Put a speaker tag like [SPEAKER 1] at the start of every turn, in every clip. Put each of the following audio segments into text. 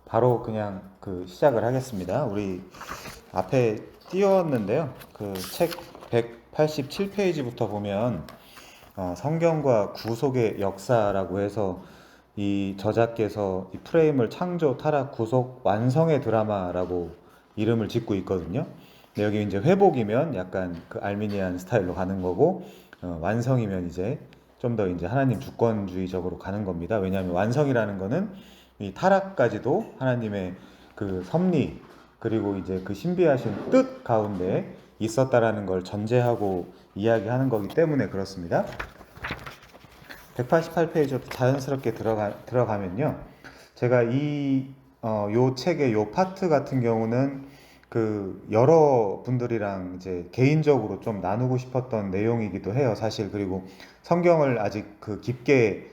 [SPEAKER 1] 바로 그냥 시작을 하겠습니다. 우리 앞에 띄웠는데요. 그 책 187페이지부터 보면 성경과 구속의 역사라고 해서 이 저자께서 이 프레임을 창조, 타락, 구속, 완성의 드라마라고 이름을 짓고 있거든요. 근데 여기 이제 회복이면 약간 그 알미니안 스타일로 가는 거고, 완성이면 이제 좀 더 이제 하나님 주권주의적으로 가는 겁니다. 왜냐하면 완성이라는 거는 이 타락까지도 하나님의 그 섭리 그리고 이제 그 신비하신 뜻 가운데 있었다라는 걸 전제하고 이야기하는 거기 때문에 그렇습니다. 188페이지로 자연스럽게 들어가면요. 제가 요 책의 요 파트 같은 경우는 여러 분들이랑 이제 개인적으로 좀 나누고 싶었던 내용이기도 해요, 사실. 그리고 성경을 아직 깊게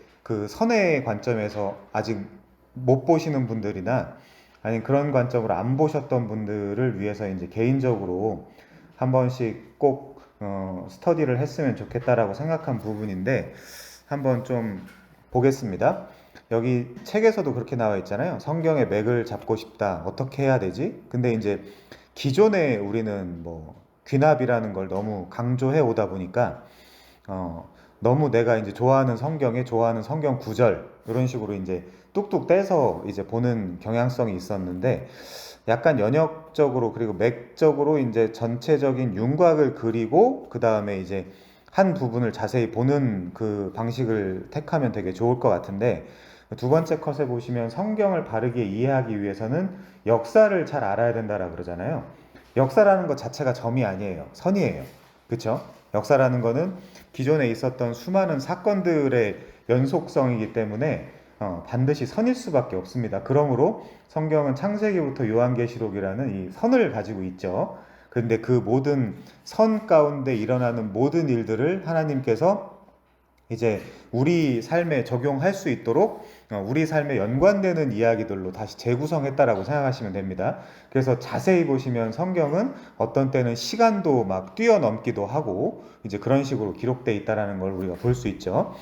[SPEAKER 1] 선의 관점에서 아직 못 보시는 분들이나 아니 그런 관점으로 안 보셨던 분들을 위해서 이제 개인적으로 한 번씩 꼭 스터디를 했으면 좋겠다라고 생각한 부분인데 한번 좀 보겠습니다. 여기 책에서도 그렇게 나와 있잖아요. 성경의 맥을 잡고 싶다. 어떻게 해야 되지? 근데 이제 기존에 우리는 뭐 귀납이라는 걸 너무 강조해 오다 보니까 어, 너무 내가 이제 좋아하는 성경에 좋아하는 성경 구절 이런 식으로 이제 뚝뚝 떼서 이제 보는 경향성이 있었는데 약간 연역적으로 그리고 맥적으로 이제 전체적인 윤곽을 그리고 그 다음에 이제 한 부분을 자세히 보는 그 방식을 택하면 되게 좋을 것 같은데 두 번째 컷에 보시면 성경을 바르게 이해하기 위해서는 역사를 잘 알아야 된다라 그러잖아요. 역사라는 것 자체가 점이 아니에요. 선이에요. 그쵸? 역사라는 거는 기존에 있었던 수많은 사건들의 연속성이기 때문에 반드시 선일 수밖에 없습니다. 그러므로 성경은 창세기부터 요한계시록이라는 이 선을 가지고 있죠. 그런데 그 모든 선 가운데 일어나는 모든 일들을 하나님께서 이제 우리 삶에 적용할 수 있도록 우리 삶에 연관되는 이야기들로 다시 재구성했다라고 생각하시면 됩니다. 그래서 자세히 보시면 성경은 어떤 때는 시간도 막 뛰어넘기도 하고 이제 그런 식으로 기록되어 있다라는 걸 우리가 볼 수 있죠.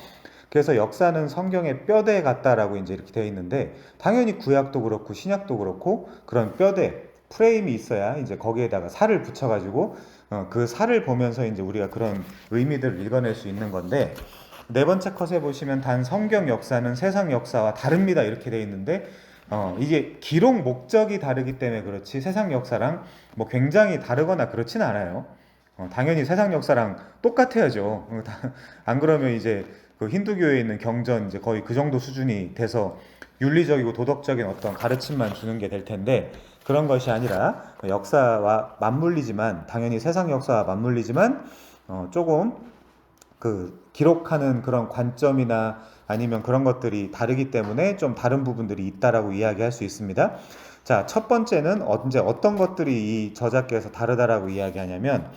[SPEAKER 1] 그래서 역사는 성경의 뼈대 같다라고 이제 이렇게 되어 있는데 당연히 구약도 그렇고 신약도 그렇고 그런 뼈대 프레임이 있어야 이제 거기에다가 살을 붙여가지고 그 살을 보면서 이제 우리가 그런 의미들을 읽어낼 수 있는 건데 네 번째 컷에 보시면 단 성경 역사는 세상 역사와 다릅니다 이렇게 되어 있는데 이게 기록 목적이 다르기 때문에 그렇지 세상 역사랑 뭐 굉장히 다르거나 그렇진 않아요. 당연히 세상 역사랑 똑같아야죠. 안 그러면 이제 그 힌두교에 있는 경전 이제 거의 그 정도 수준이 돼서 윤리적이고 도덕적인 어떤 가르침만 주는 게 될 텐데 그런 것이 아니라 역사와 맞물리지만 당연히 세상 역사와 맞물리지만 조금 기록하는 그런 관점이나 아니면 그런 것들이 다르기 때문에 좀 다른 부분들이 있다라고 이야기할 수 있습니다. 자, 첫 번째는 언제 어떤 것들이 이 저자께서 다르다라고 이야기하냐면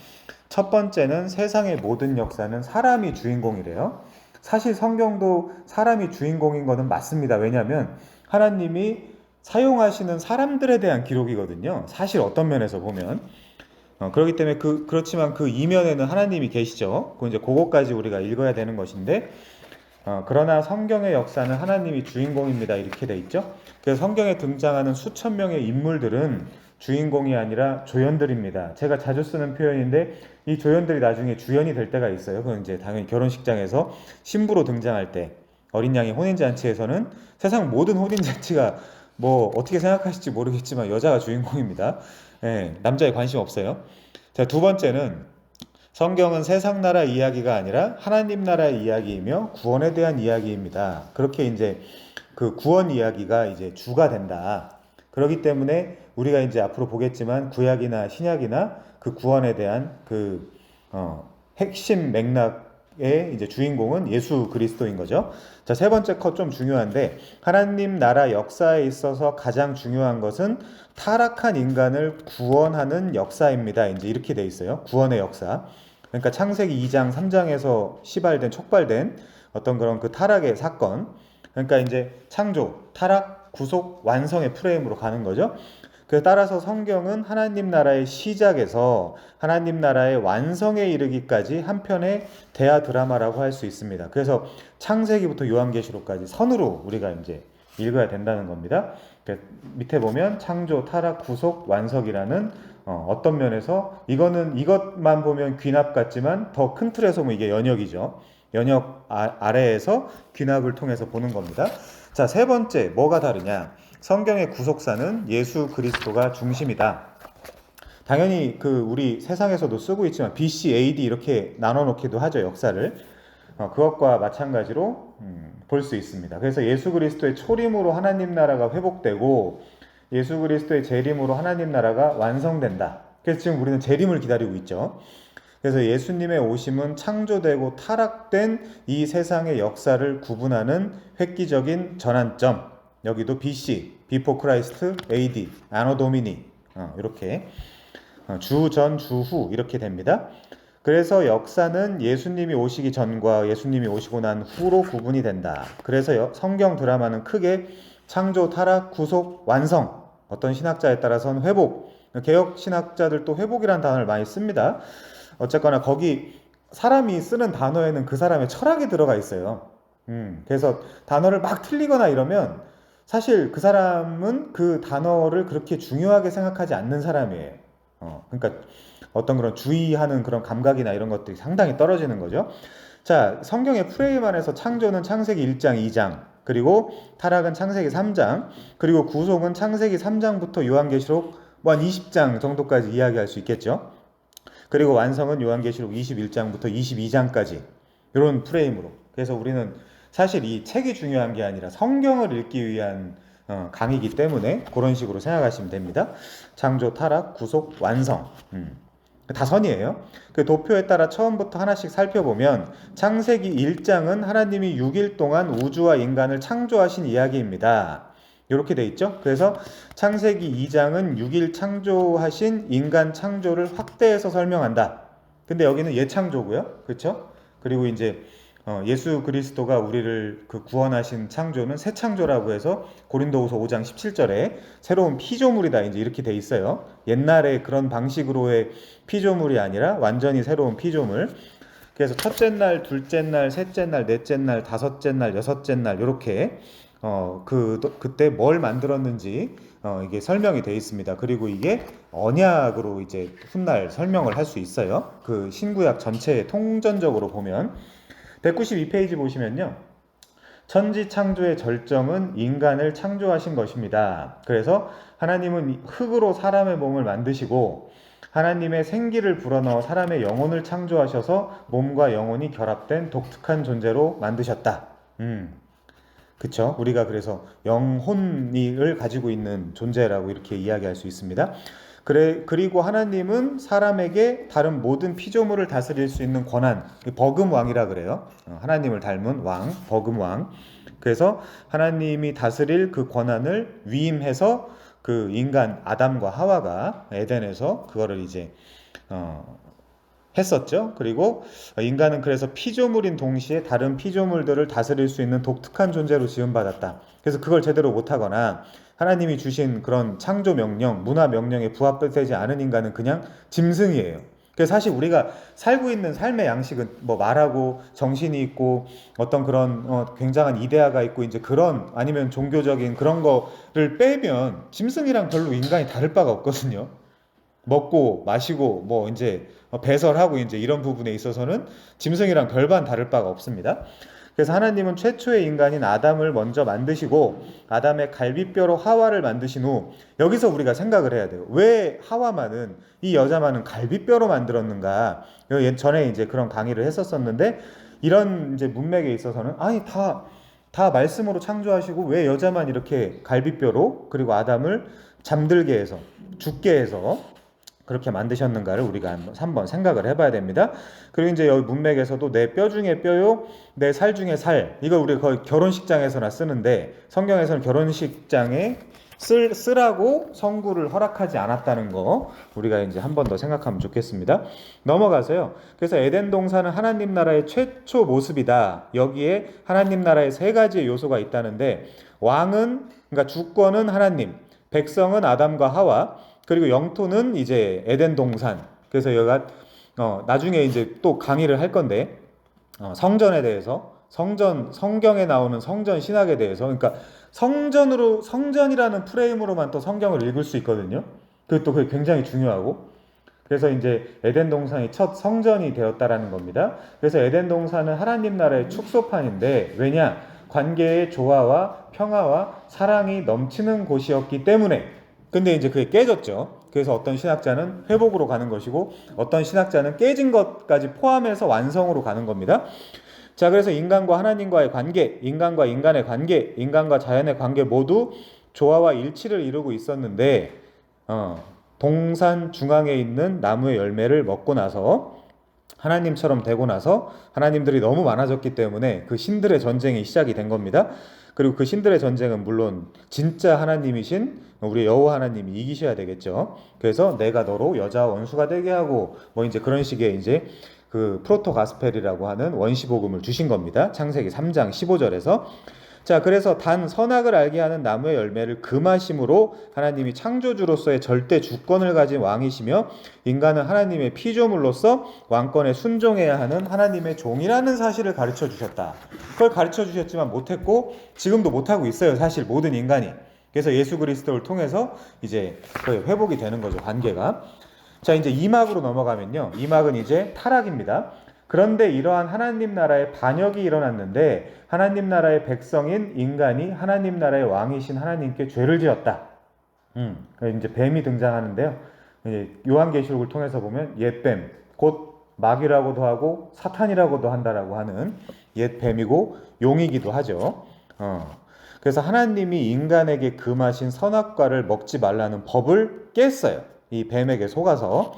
[SPEAKER 1] 첫 번째는 세상의 모든 역사는 사람이 주인공이래요. 사실 성경도 사람이 주인공인 거는 맞습니다. 왜냐하면 하나님이 사용하시는 사람들에 대한 기록이거든요. 사실 어떤 면에서 보면 그렇기 때문에 그렇지만 그 이면에는 하나님이 계시죠. 이제 그것까지 우리가 읽어야 되는 것인데 그러나 성경의 역사는 하나님이 주인공입니다. 이렇게 돼 있죠. 그래서 성경에 등장하는 수천 명의 인물들은 주인공이 아니라 조연들입니다. 제가 자주 쓰는 표현인데 이 조연들이 나중에 주연이 될 때가 있어요. 그건 이제 당연히 결혼식장에서 신부로 등장할 때 어린 양의 혼인잔치에서는 세상 모든 혼인잔치가 뭐 어떻게 생각하실지 모르겠지만 여자가 주인공입니다. 예, 남자에 관심 없어요. 자, 두 번째는 성경은 세상 나라 이야기가 아니라 하나님 나라의 이야기이며 구원에 대한 이야기입니다. 그렇게 이제 그 구원 이야기가 이제 주가 된다. 그렇기 때문에 우리가 이제 앞으로 보겠지만 구약이나 신약이나 그 구원에 대한 핵심 맥락의 이제 주인공은 예수 그리스도인 거죠. 자, 세 번째 컷 좀 중요한데 하나님 나라 역사에 있어서 가장 중요한 것은 타락한 인간을 구원하는 역사입니다. 이제 이렇게 돼 있어요. 구원의 역사. 그러니까 창세기 2장, 3장에서 시발된 촉발된 어떤 그런 그 타락의 사건. 그러니까 이제 창조, 타락, 구속, 완성의 프레임으로 가는 거죠. 그래서 따라서 성경은 하나님 나라의 시작에서 하나님 나라의 완성에 이르기까지 한 편의 대하 드라마라고 할 수 있습니다. 그래서 창세기부터 요한계시록까지 선으로 우리가 이제 읽어야 된다는 겁니다. 밑에 보면 창조, 타락, 구속, 완성이라는 어떤 면에서 이거는 이것만 보면 귀납 같지만 더 큰 틀에서 보면 이게 연역이죠. 연역 아래에서 귀납을 통해서 보는 겁니다. 자, 세 번째 뭐가 다르냐? 성경의 구속사는 예수 그리스도가 중심이다. 당연히 우리 세상에서도 쓰고 있지만 BC, AD 이렇게 나눠 놓기도 하죠, 역사를. 그것과 마찬가지로 볼 수 있습니다. 그래서 예수 그리스도의 초림으로 하나님 나라가 회복되고 예수 그리스도의 재림으로 하나님 나라가 완성된다. 그래서 지금 우리는 재림을 기다리고 있죠. 그래서 예수님의 오심은 창조되고 타락된 이 세상의 역사를 구분하는 획기적인 전환점. 여기도 BC, Before Christ, AD, Anno Domini 이렇게 주 전, 주 후 이렇게 됩니다. 그래서 역사는 예수님이 오시기 전과 예수님이 오시고 난 후로 구분이 된다. 그래서 성경 드라마는 크게 창조, 타락, 구속, 완성, 어떤 신학자에 따라서는 회복, 개혁 신학자들도 회복이라는 단어를 많이 씁니다. 어쨌거나 거기 사람이 쓰는 단어에는 그 사람의 철학이 들어가 있어요. 그래서 단어를 막 틀리거나 이러면 사실 그 사람은 그 단어를 그렇게 중요하게 생각하지 않는 사람이에요. 그러니까 어떤 그런 주의하는 그런 감각이나 이런 것들이 상당히 떨어지는 거죠. 자, 성경의 프레임 안에서 창조는 창세기 1장, 2장, 그리고 타락은 창세기 3장, 그리고 구속은 창세기 3장부터 요한계시록 한 20장 정도까지 이야기할 수 있겠죠. 그리고 완성은 요한계시록 21장부터 22장까지 이런 프레임으로. 그래서 우리는 사실 이 책이 중요한 게 아니라 성경을 읽기 위한 강의이기 때문에 그런 식으로 생각하시면 됩니다. 창조, 타락, 구속, 완성. 다 선이에요. 그 도표에 따라 처음부터 하나씩 살펴보면 창세기 1장은 하나님이 6일 동안 우주와 인간을 창조하신 이야기입니다. 이렇게 돼 있죠. 그래서 창세기 2장은 6일 창조하신 인간 창조를 확대해서 설명한다. 근데 여기는 예창조고요. 그렇죠? 그리고 이제 예수 그리스도가 우리를 구원하신 창조는 새 창조라고 해서 고린도후서 5장 17절에 새로운 피조물이다 이제 이렇게 돼 있어요. 옛날에 그런 방식으로의 피조물이 아니라 완전히 새로운 피조물. 그래서 첫째 날, 둘째 날, 셋째 날, 넷째 날, 다섯째 날, 여섯째 날 이렇게 그때 뭘 만들었는지 이게 설명이 되어 있습니다. 그리고 이게 언약으로 이제 훗날 설명을 할 수 있어요. 그 신구약 전체에 통전적으로 보면 192페이지 보시면요. 천지 창조의 절정은 인간을 창조하신 것입니다. 그래서 하나님은 흙으로 사람의 몸을 만드시고 하나님의 생기를 불어넣어 사람의 영혼을 창조하셔서 몸과 영혼이 결합된 독특한 존재로 만드셨다. 그쵸? 우리가 그래서 영혼을 가지고 있는 존재라고 이렇게 이야기할 수 있습니다. 그리고 하나님은 사람에게 다른 모든 피조물을 다스릴 수 있는 권한, 버금왕이라 그래요. 하나님을 닮은 왕, 버금왕. 그래서 하나님이 다스릴 그 권한을 위임해서 그 인간 아담과 하와가 에덴에서 그거를 이제 했었죠. 그리고 인간은 그래서 피조물인 동시에 다른 피조물들을 다스릴 수 있는 독특한 존재로 지음받았다. 그래서 그걸 제대로 못하거나 하나님이 주신 그런 창조 명령, 문화 명령에 부합되지 않은 인간은 그냥 짐승이에요. 그래서 사실 우리가 살고 있는 삶의 양식은 뭐 말하고 정신이 있고 어떤 그런 굉장한 이데아가 있고 이제 그런 아니면 종교적인 그런 거를 빼면 짐승이랑 별로 인간이 다를 바가 없거든요. 먹고 마시고 뭐 이제 배설하고 이제 이런 부분에 있어서는 짐승이랑 별반 다를 바가 없습니다. 그래서 하나님은 최초의 인간인 아담을 먼저 만드시고 아담의 갈비뼈로 하와를 만드신 후 여기서 우리가 생각을 해야 돼요. 왜 하와만은 이 여자만은 갈비뼈로 만들었는가? 전에 이제 그런 강의를 했었었는데 이런 이제 문맥에 있어서는 아니 다 말씀으로 창조하시고 왜 여자만 이렇게 갈비뼈로 그리고 아담을 잠들게 해서 죽게 해서 그렇게 만드셨는가를 우리가 한번 생각을 해봐야 됩니다. 그리고 이제 여기 문맥에서도 내 뼈 중에 뼈요, 내 살 중에 살. 이걸 우리 거의 결혼식장에서나 쓰는데 성경에서는 결혼식장에 쓰라고 성구를 허락하지 않았다는 거 우리가 이제 한 번 더 생각하면 좋겠습니다. 넘어가서요. 그래서 에덴 동산은 하나님 나라의 최초 모습이다. 여기에 하나님 나라의 세 가지의 요소가 있다는데 왕은 그러니까 주권은 하나님, 백성은 아담과 하와, 그리고 영토는 이제 에덴 동산. 그래서 여기가 나중에 이제 또 강의를 할 건데 성전에 대해서 성경에 나오는 성전 신학에 대해서 그러니까 성전이라는 프레임으로만 또 성경을 읽을 수 있거든요. 그게 굉장히 중요하고. 그래서 이제 에덴 동산이 첫 성전이 되었다라는 겁니다. 그래서 에덴 동산은 하나님 나라의 축소판인데, 왜냐? 관계의 조화와 평화와 사랑이 넘치는 곳이었기 때문에. 근데 이제 그게 깨졌죠. 그래서 어떤 신학자는 회복으로 가는 것이고, 어떤 신학자는 깨진 것까지 포함해서 완성으로 가는 겁니다. 자, 그래서 인간과 하나님과의 관계, 인간과 인간의 관계, 인간과 자연의 관계 모두 조화와 일치를 이루고 있었는데, 동산 중앙에 있는 나무의 열매를 먹고 나서, 하나님처럼 되고 나서 하나님들이 너무 많아졌기 때문에 그 신들의 전쟁이 시작이 된 겁니다. 그리고 그 신들의 전쟁은 물론 진짜 하나님이신 우리 여호와 하나님이 이기셔야 되겠죠. 그래서 내가 너로 여자와 원수가 되게 하고, 뭐 이제 그런 식의 이제 그 프로토 가스펠이라고 하는 원시복음을 주신 겁니다. 창세기 3장 15절에서. 자, 그래서 단 선악을 알게 하는 나무의 열매를 금하심으로 하나님이 창조주로서의 절대 주권을 가진 왕이시며, 인간은 하나님의 피조물로서 왕권에 순종해야 하는 하나님의 종이라는 사실을 가르쳐 주셨다. 그걸 가르쳐 주셨지만 못했고, 지금도 못하고 있어요, 사실 모든 인간이. 그래서 예수 그리스도를 통해서 이제 회복이 되는 거죠, 관계가. 자, 이제 2막으로 넘어가면요, 2막은 이제 타락입니다. 그런데 이러한 하나님 나라의 반역이 일어났는데, 하나님 나라의 백성인 인간이 하나님 나라의 왕이신 하나님께 죄를 지었다. 이제 뱀이 등장하는데요. 요한계시록을 통해서 보면 옛뱀, 곧 마귀라고도 하고 사탄이라고도 한다라고 하는 옛뱀이고 용이기도 하죠. 그래서 하나님이 인간에게 금하신 선악과를 먹지 말라는 법을 깼어요, 이 뱀에게 속아서.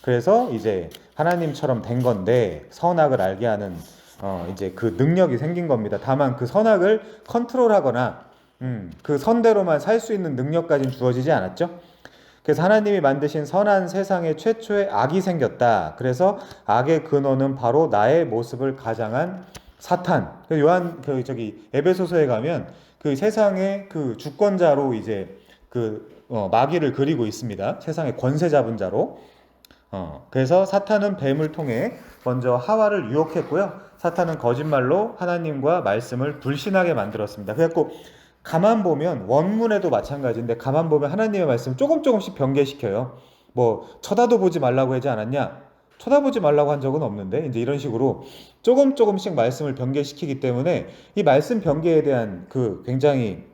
[SPEAKER 1] 그래서 이제 하나님처럼 된 건데, 선악을 알게 하는 이제 그 능력이 생긴 겁니다. 다만 그 선악을 컨트롤하거나 그 선대로만 살 수 있는 능력까지는 주어지지 않았죠. 그래서 하나님이 만드신 선한 세상에 최초의 악이 생겼다. 그래서 악의 근원은 바로 나의 모습을 가장한 사탄. 요한 에베소서에 가면 그 세상의 그 주권자로 이제 마귀를 그리고 있습니다. 세상의 권세 잡은 자로. 그래서 사탄은 뱀을 통해 먼저 하와를 유혹했고요. 사탄은 거짓말로 하나님과 말씀을 불신하게 만들었습니다. 그래갖고 가만 보면 원문에도 마찬가지인데, 가만 보면 하나님의 말씀 조금씩 변개시켜요. 뭐 쳐다도 보지 말라고 하지 않았냐? 쳐다보지 말라고 한 적은 없는데, 이제 이런 식으로 조금씩 말씀을 변개시키기 때문에 이 말씀 변개에 대한 그 굉장히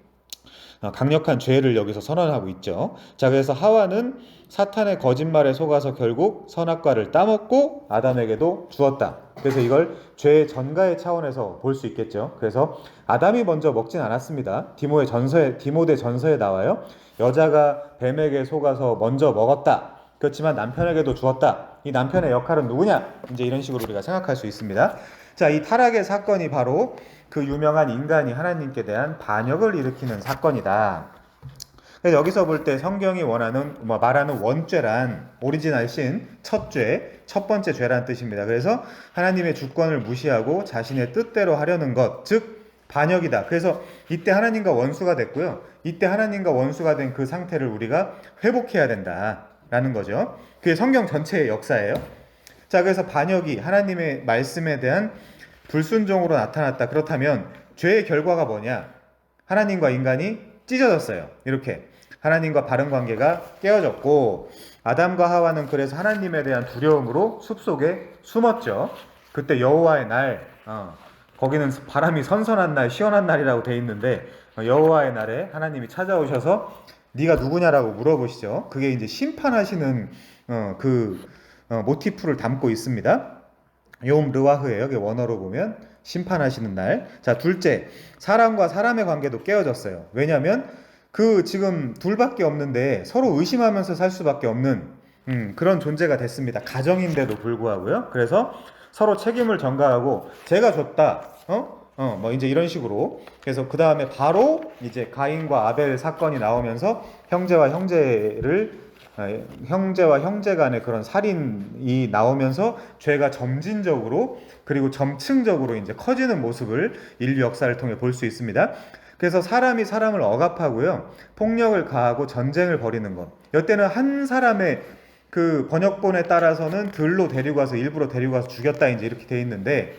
[SPEAKER 1] 강력한 죄를 여기서 선언하고 있죠. 자, 그래서 하와는 사탄의 거짓말에 속아서 결국 선악과를 따먹고 아담에게도 주었다. 그래서 이걸 죄의 전가의 차원에서 볼 수 있겠죠. 그래서 아담이 먼저 먹진 않았습니다. 디모데 전서에 나와요. 여자가 뱀에게 속아서 먼저 먹었다. 그렇지만 남편에게도 주었다. 이 남편의 역할은 누구냐? 이제 이런 식으로 우리가 생각할 수 있습니다. 자, 이 타락의 사건이 바로 그 유명한 인간이 하나님께 대한 반역을 일으키는 사건이다. 그래서 여기서 볼 때 성경이 말하는 원죄란 오리지널 신, 첫 죄, 첫 번째 죄란 뜻입니다. 그래서 하나님의 주권을 무시하고 자신의 뜻대로 하려는 것, 즉 반역이다. 그래서 이때 하나님과 원수가 됐고요. 이때 하나님과 원수가 된 그 상태를 우리가 회복해야 된다라는 거죠. 그게 성경 전체의 역사예요. 자, 그래서 반역이 하나님의 말씀에 대한 불순종으로 나타났다. 그렇다면 죄의 결과가 뭐냐? 하나님과 인간이 찢어졌어요. 이렇게 하나님과 바른 관계가 깨어졌고, 아담과 하와는 그래서 하나님에 대한 두려움으로 숲속에 숨었죠. 그때 여호와의 날, 거기는 바람이 선선한 날, 시원한 날이라고 돼 있는데, 여호와의 날에 하나님이 찾아오셔서 네가 누구냐라고 물어보시죠. 그게 이제 심판하시는 모티프를 담고 있습니다. 욤 르와흐예요. 원어로 보면 심판하시는 날. 자, 둘째, 사람과 사람의 관계도 깨어졌어요. 왜냐하면 지금 둘밖에 없는데 서로 의심하면서 살 수밖에 없는 그런 존재가 됐습니다. 가정인데도 불구하고요. 그래서 서로 책임을 전가하고 제가 줬다. 뭐 이제 이런 식으로. 그래서 그 다음에 바로 이제 가인과 아벨 사건이 나오면서 형제와 형제 간의 그런 살인이 나오면서 죄가 점진적으로 그리고 점층적으로 이제 커지는 모습을 인류 역사를 통해 볼 수 있습니다. 그래서 사람이 사람을 억압하고요, 폭력을 가하고 전쟁을 벌이는 것. 이때는 한 사람의 그 번역본에 따라서는 들로 데리고 가서 일부러 데리고 가서 죽였다 이제 이렇게 돼 있는데,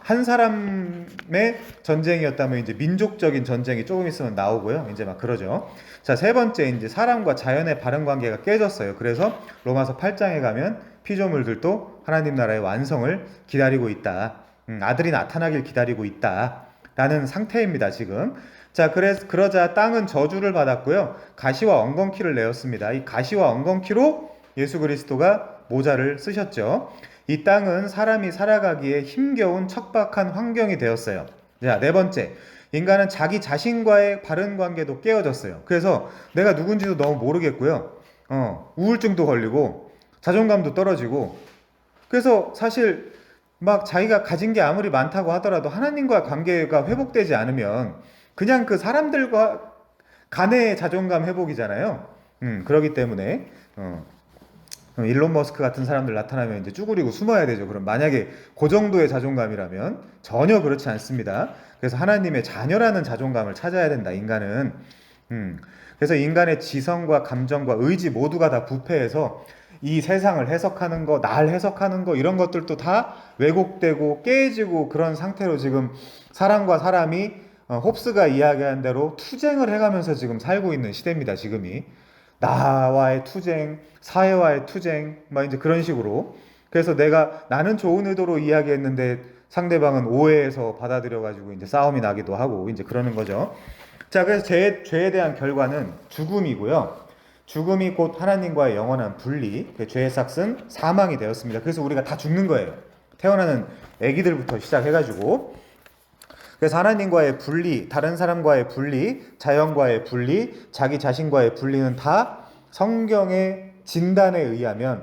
[SPEAKER 1] 한 사람의 전쟁이었다면 이제 민족적인 전쟁이 조금 있으면 나오고요. 이제 막 그러죠. 자, 세 번째 이제 사람과 자연의 바른 관계가 깨졌어요. 그래서 로마서 8장에 가면 피조물들도 하나님 나라의 완성을 기다리고 있다. 아들이 나타나길 기다리고 있다. 라는 상태입니다, 지금. 자, 그러자 땅은 저주를 받았고요. 가시와 엉겅퀴를 내었습니다. 이 가시와 엉겅퀴로 예수 그리스도가 모자를 쓰셨죠. 이 땅은 사람이 살아가기에 힘겨운 척박한 환경이 되었어요. 자, 네 번째. 인간은 자기 자신과의 바른 관계도 깨어졌어요. 그래서 내가 누군지도 너무 모르겠고요. 우울증도 걸리고 자존감도 떨어지고, 그래서 사실 막 자기가 가진 게 아무리 많다고 하더라도 하나님과 관계가 회복되지 않으면 그냥 그 사람들과 간의 자존감 회복이잖아요. 그렇기 때문에 일론 머스크 같은 사람들 나타나면 이제 쭈그리고 숨어야 되죠. 그럼 만약에 그 정도의 자존감이라면 전혀 그렇지 않습니다. 그래서 하나님의 자녀라는 자존감을 찾아야 된다, 인간은. 그래서 인간의 지성과 감정과 의지 모두가 다 부패해서 이 세상을 해석하는 거, 날 해석하는 거, 이런 것들도 다 왜곡되고 깨지고 그런 상태로 지금 사람과 사람이 홉스가 이야기한 대로 투쟁을 해가면서 지금 살고 있는 시대입니다, 지금이. 나와의 투쟁, 사회와의 투쟁, 막 이제 그런 식으로. 그래서 나는 좋은 의도로 이야기했는데 상대방은 오해해서 받아들여가지고 이제 싸움이 나기도 하고 이제 그러는 거죠. 자, 그래서 죄에 대한 결과는 죽음이고요. 죽음이 곧 하나님과의 영원한 분리, 죄의 삭은 사망이 되었습니다. 그래서 우리가 다 죽는 거예요. 태어나는 아기들부터 시작해가지고. 그래서 하나님과의 분리, 다른 사람과의 분리, 자연과의 분리, 자기 자신과의 분리는 다 성경의 진단에 의하면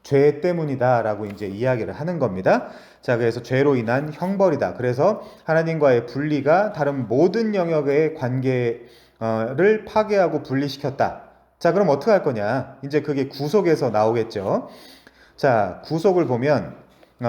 [SPEAKER 1] 죄 때문이다라고 이제 이야기를 하는 겁니다. 자, 그래서 죄로 인한 형벌이다. 그래서 하나님과의 분리가 다른 모든 영역의 관계를 파괴하고 분리시켰다. 자, 그럼 어떻게 할 거냐? 이제 그게 구속에서 나오겠죠. 자, 구속을 보면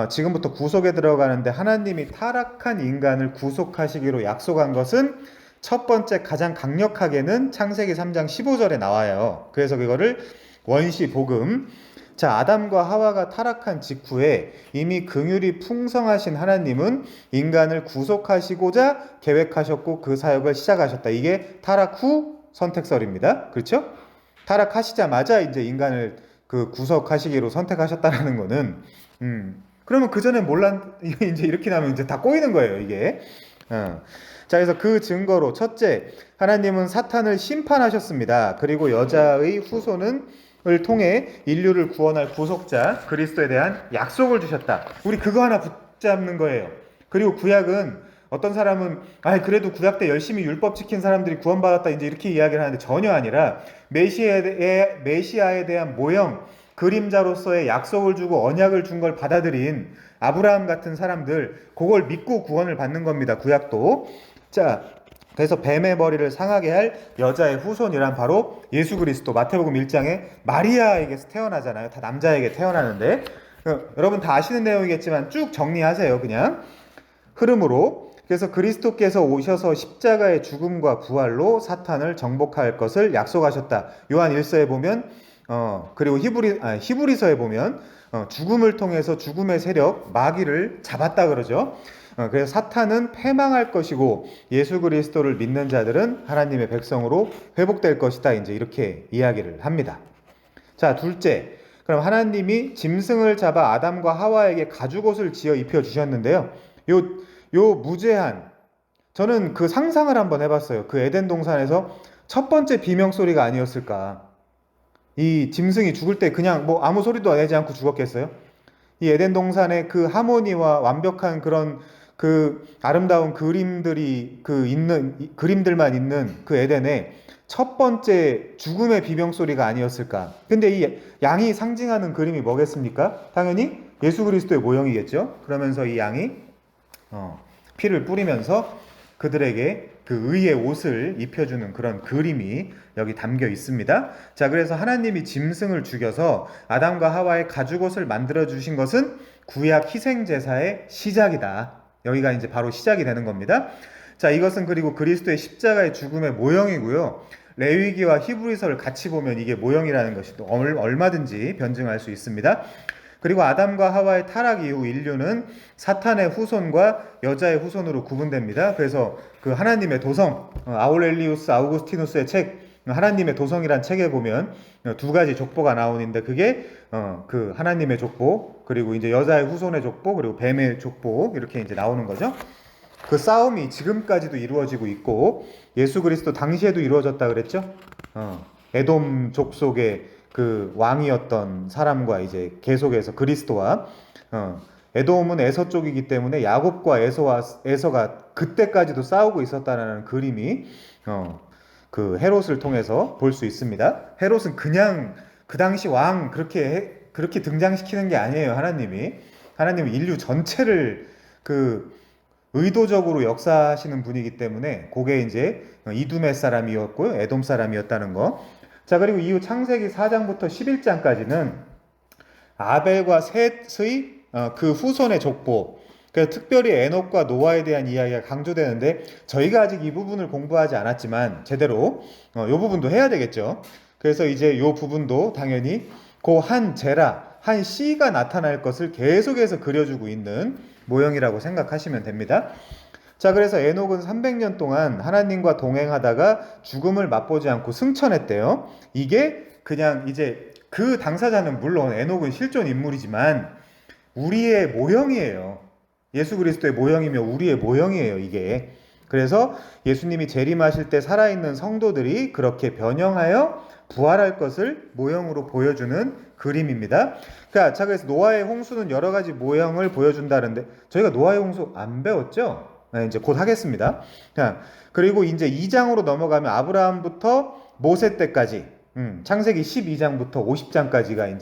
[SPEAKER 1] 지금부터 구속에 들어가는데 하나님이 타락한 인간을 구속하시기로 약속한 것은 첫 번째 가장 강력하게는 창세기 3장 15절에 나와요. 그래서 그거를 원시 복음. 자, 아담과 하와가 타락한 직후에 이미 긍휼이 풍성하신 하나님은 인간을 구속하시고자 계획하셨고 그 사역을 시작하셨다. 이게 타락 후 선택설입니다. 그렇죠? 타락하시자마자 이제 인간을 그 구속하시기로 선택하셨다라는 거는 그러면 그 전에 이제 이렇게 나면 이제 다 꼬이는 거예요, 이게. 자, 그래서 그 증거로 첫째, 하나님은 사탄을 심판하셨습니다. 그리고 여자의 후손을 통해 인류를 구원할 구속자 그리스도에 대한 약속을 주셨다. 우리 그거 하나 붙잡는 거예요. 그리고 구약은 어떤 사람은 그래도 구약 때 열심히 율법 지킨 사람들이 구원받았다 이제 이렇게 이야기를 하는데 전혀 아니라 메시아에 대한 모형, 그림자로서의 약속을 주고 언약을 준 걸 받아들인 아브라함 같은 사람들, 그걸 믿고 구원을 받는 겁니다, 구약도. 자, 그래서 뱀의 머리를 상하게 할 여자의 후손이란 바로 예수 그리스도. 마태복음 1장에 마리아에게서 태어나잖아요. 다 남자에게 태어나는데 여러분 다 아시는 내용이겠지만 쭉 정리하세요, 그냥 흐름으로. 그래서 그리스도께서 오셔서 십자가의 죽음과 부활로 사탄을 정복할 것을 약속하셨다. 요한 1서에 보면 그리고 히브리서에 보면 죽음을 통해서 죽음의 세력 마귀를 잡았다 그러죠. 그래서 사탄은 패망할 것이고 예수 그리스도를 믿는 자들은 하나님의 백성으로 회복될 것이다. 이제 이렇게 이야기를 합니다. 자, 둘째. 그럼 하나님이 짐승을 잡아 아담과 하와에게 가죽옷을 지어 입혀 주셨는데요. 요 무제한, 저는 그 상상을 한번 해봤어요. 그 에덴 동산에서 첫 번째 비명 소리가 아니었을까. 이 짐승이 죽을 때 그냥 뭐 아무 소리도 내지 않고 죽었겠어요? 이 에덴 동산의 그 하모니와 완벽한 그런 그 아름다운 그림들만 있는 그 에덴에 첫 번째 죽음의 비명 소리가 아니었을까? 근데 이 양이 상징하는 그림이 뭐겠습니까? 당연히 예수 그리스도의 모형이겠죠? 그러면서 이 양이 피를 뿌리면서 그들에게 그 의의 옷을 입혀주는 그런 그림이 여기 담겨 있습니다. 자, 그래서 하나님이 짐승을 죽여서 아담과 하와의 가죽옷을 만들어 주신 것은 구약 희생제사의 시작이다. 여기가 이제 바로 시작이 되는 겁니다. 자, 이것은 그리고 그리스도의 십자가의 죽음의 모형이고요. 레위기와 히브리서를 같이 보면 이게 모형이라는 것이 또 얼마든지 변증할 수 있습니다. 그리고 아담과 하와의 타락 이후 인류는 사탄의 후손과 여자의 후손으로 구분됩니다. 그래서 그 하나님의 도성, 아우렐리우스 아우구스티누스의 책 하나님의 도성이란 책에 보면 두 가지 족보가 나오는데 그게 그 하나님의 족보, 그리고 이제 여자의 후손의 족보, 그리고 뱀의 족보 이렇게 이제 나오는 거죠. 그 싸움이 지금까지도 이루어지고 있고 예수 그리스도 당시에도 이루어졌다 그랬죠. 에돔 족속의 그 왕이었던 사람과 이제 계속해서 그리스도와 에돔은 에서 쪽이기 때문에 야곱과 에서가 그때까지도 싸우고 있었다라는 그림이 그 헤롯을 통해서 볼 수 있습니다. 헤롯은 그냥 그 당시 왕 그렇게 등장시키는 게 아니에요. 하나님은 인류 전체를 그 의도적으로 역사하시는 분이기 때문에 그게 이제 이두메 사람이었고요, 에돔 사람이었다는 거. 자, 그리고 이후 창세기 4장부터 11장까지는 아벨과 셋의 그 후손의 족보, 그래서 특별히 에녹과 노아에 대한 이야기가 강조되는데 저희가 아직 이 부분을 공부하지 않았지만 제대로 이 부분도 해야 되겠죠. 그래서 이제 이 부분도 당연히 그 한 제라, 한 씨가 나타날 것을 계속해서 그려주고 있는 모형이라고 생각하시면 됩니다. 자, 그래서 에녹은 300년 동안 하나님과 동행하다가 죽음을 맛보지 않고 승천했대요. 이게 그냥 이제 그 당사자는 물론 에녹은 실존 인물이지만 우리의 모형이에요. 예수 그리스도의 모형이며 우리의 모형이에요, 이게. 그래서 예수님이 재림하실 때 살아있는 성도들이 그렇게 변형하여 부활할 것을 모형으로 보여주는 그림입니다. 자, 그래서 노아의 홍수는 여러 가지 모형을 보여준다는데 저희가 노아의 홍수 안 배웠죠? 네, 이제 곧 하겠습니다. 자, 그리고 이제 2장으로 넘어가면 아브라함부터 모세 때까지, 창세기 12장부터 50장까지가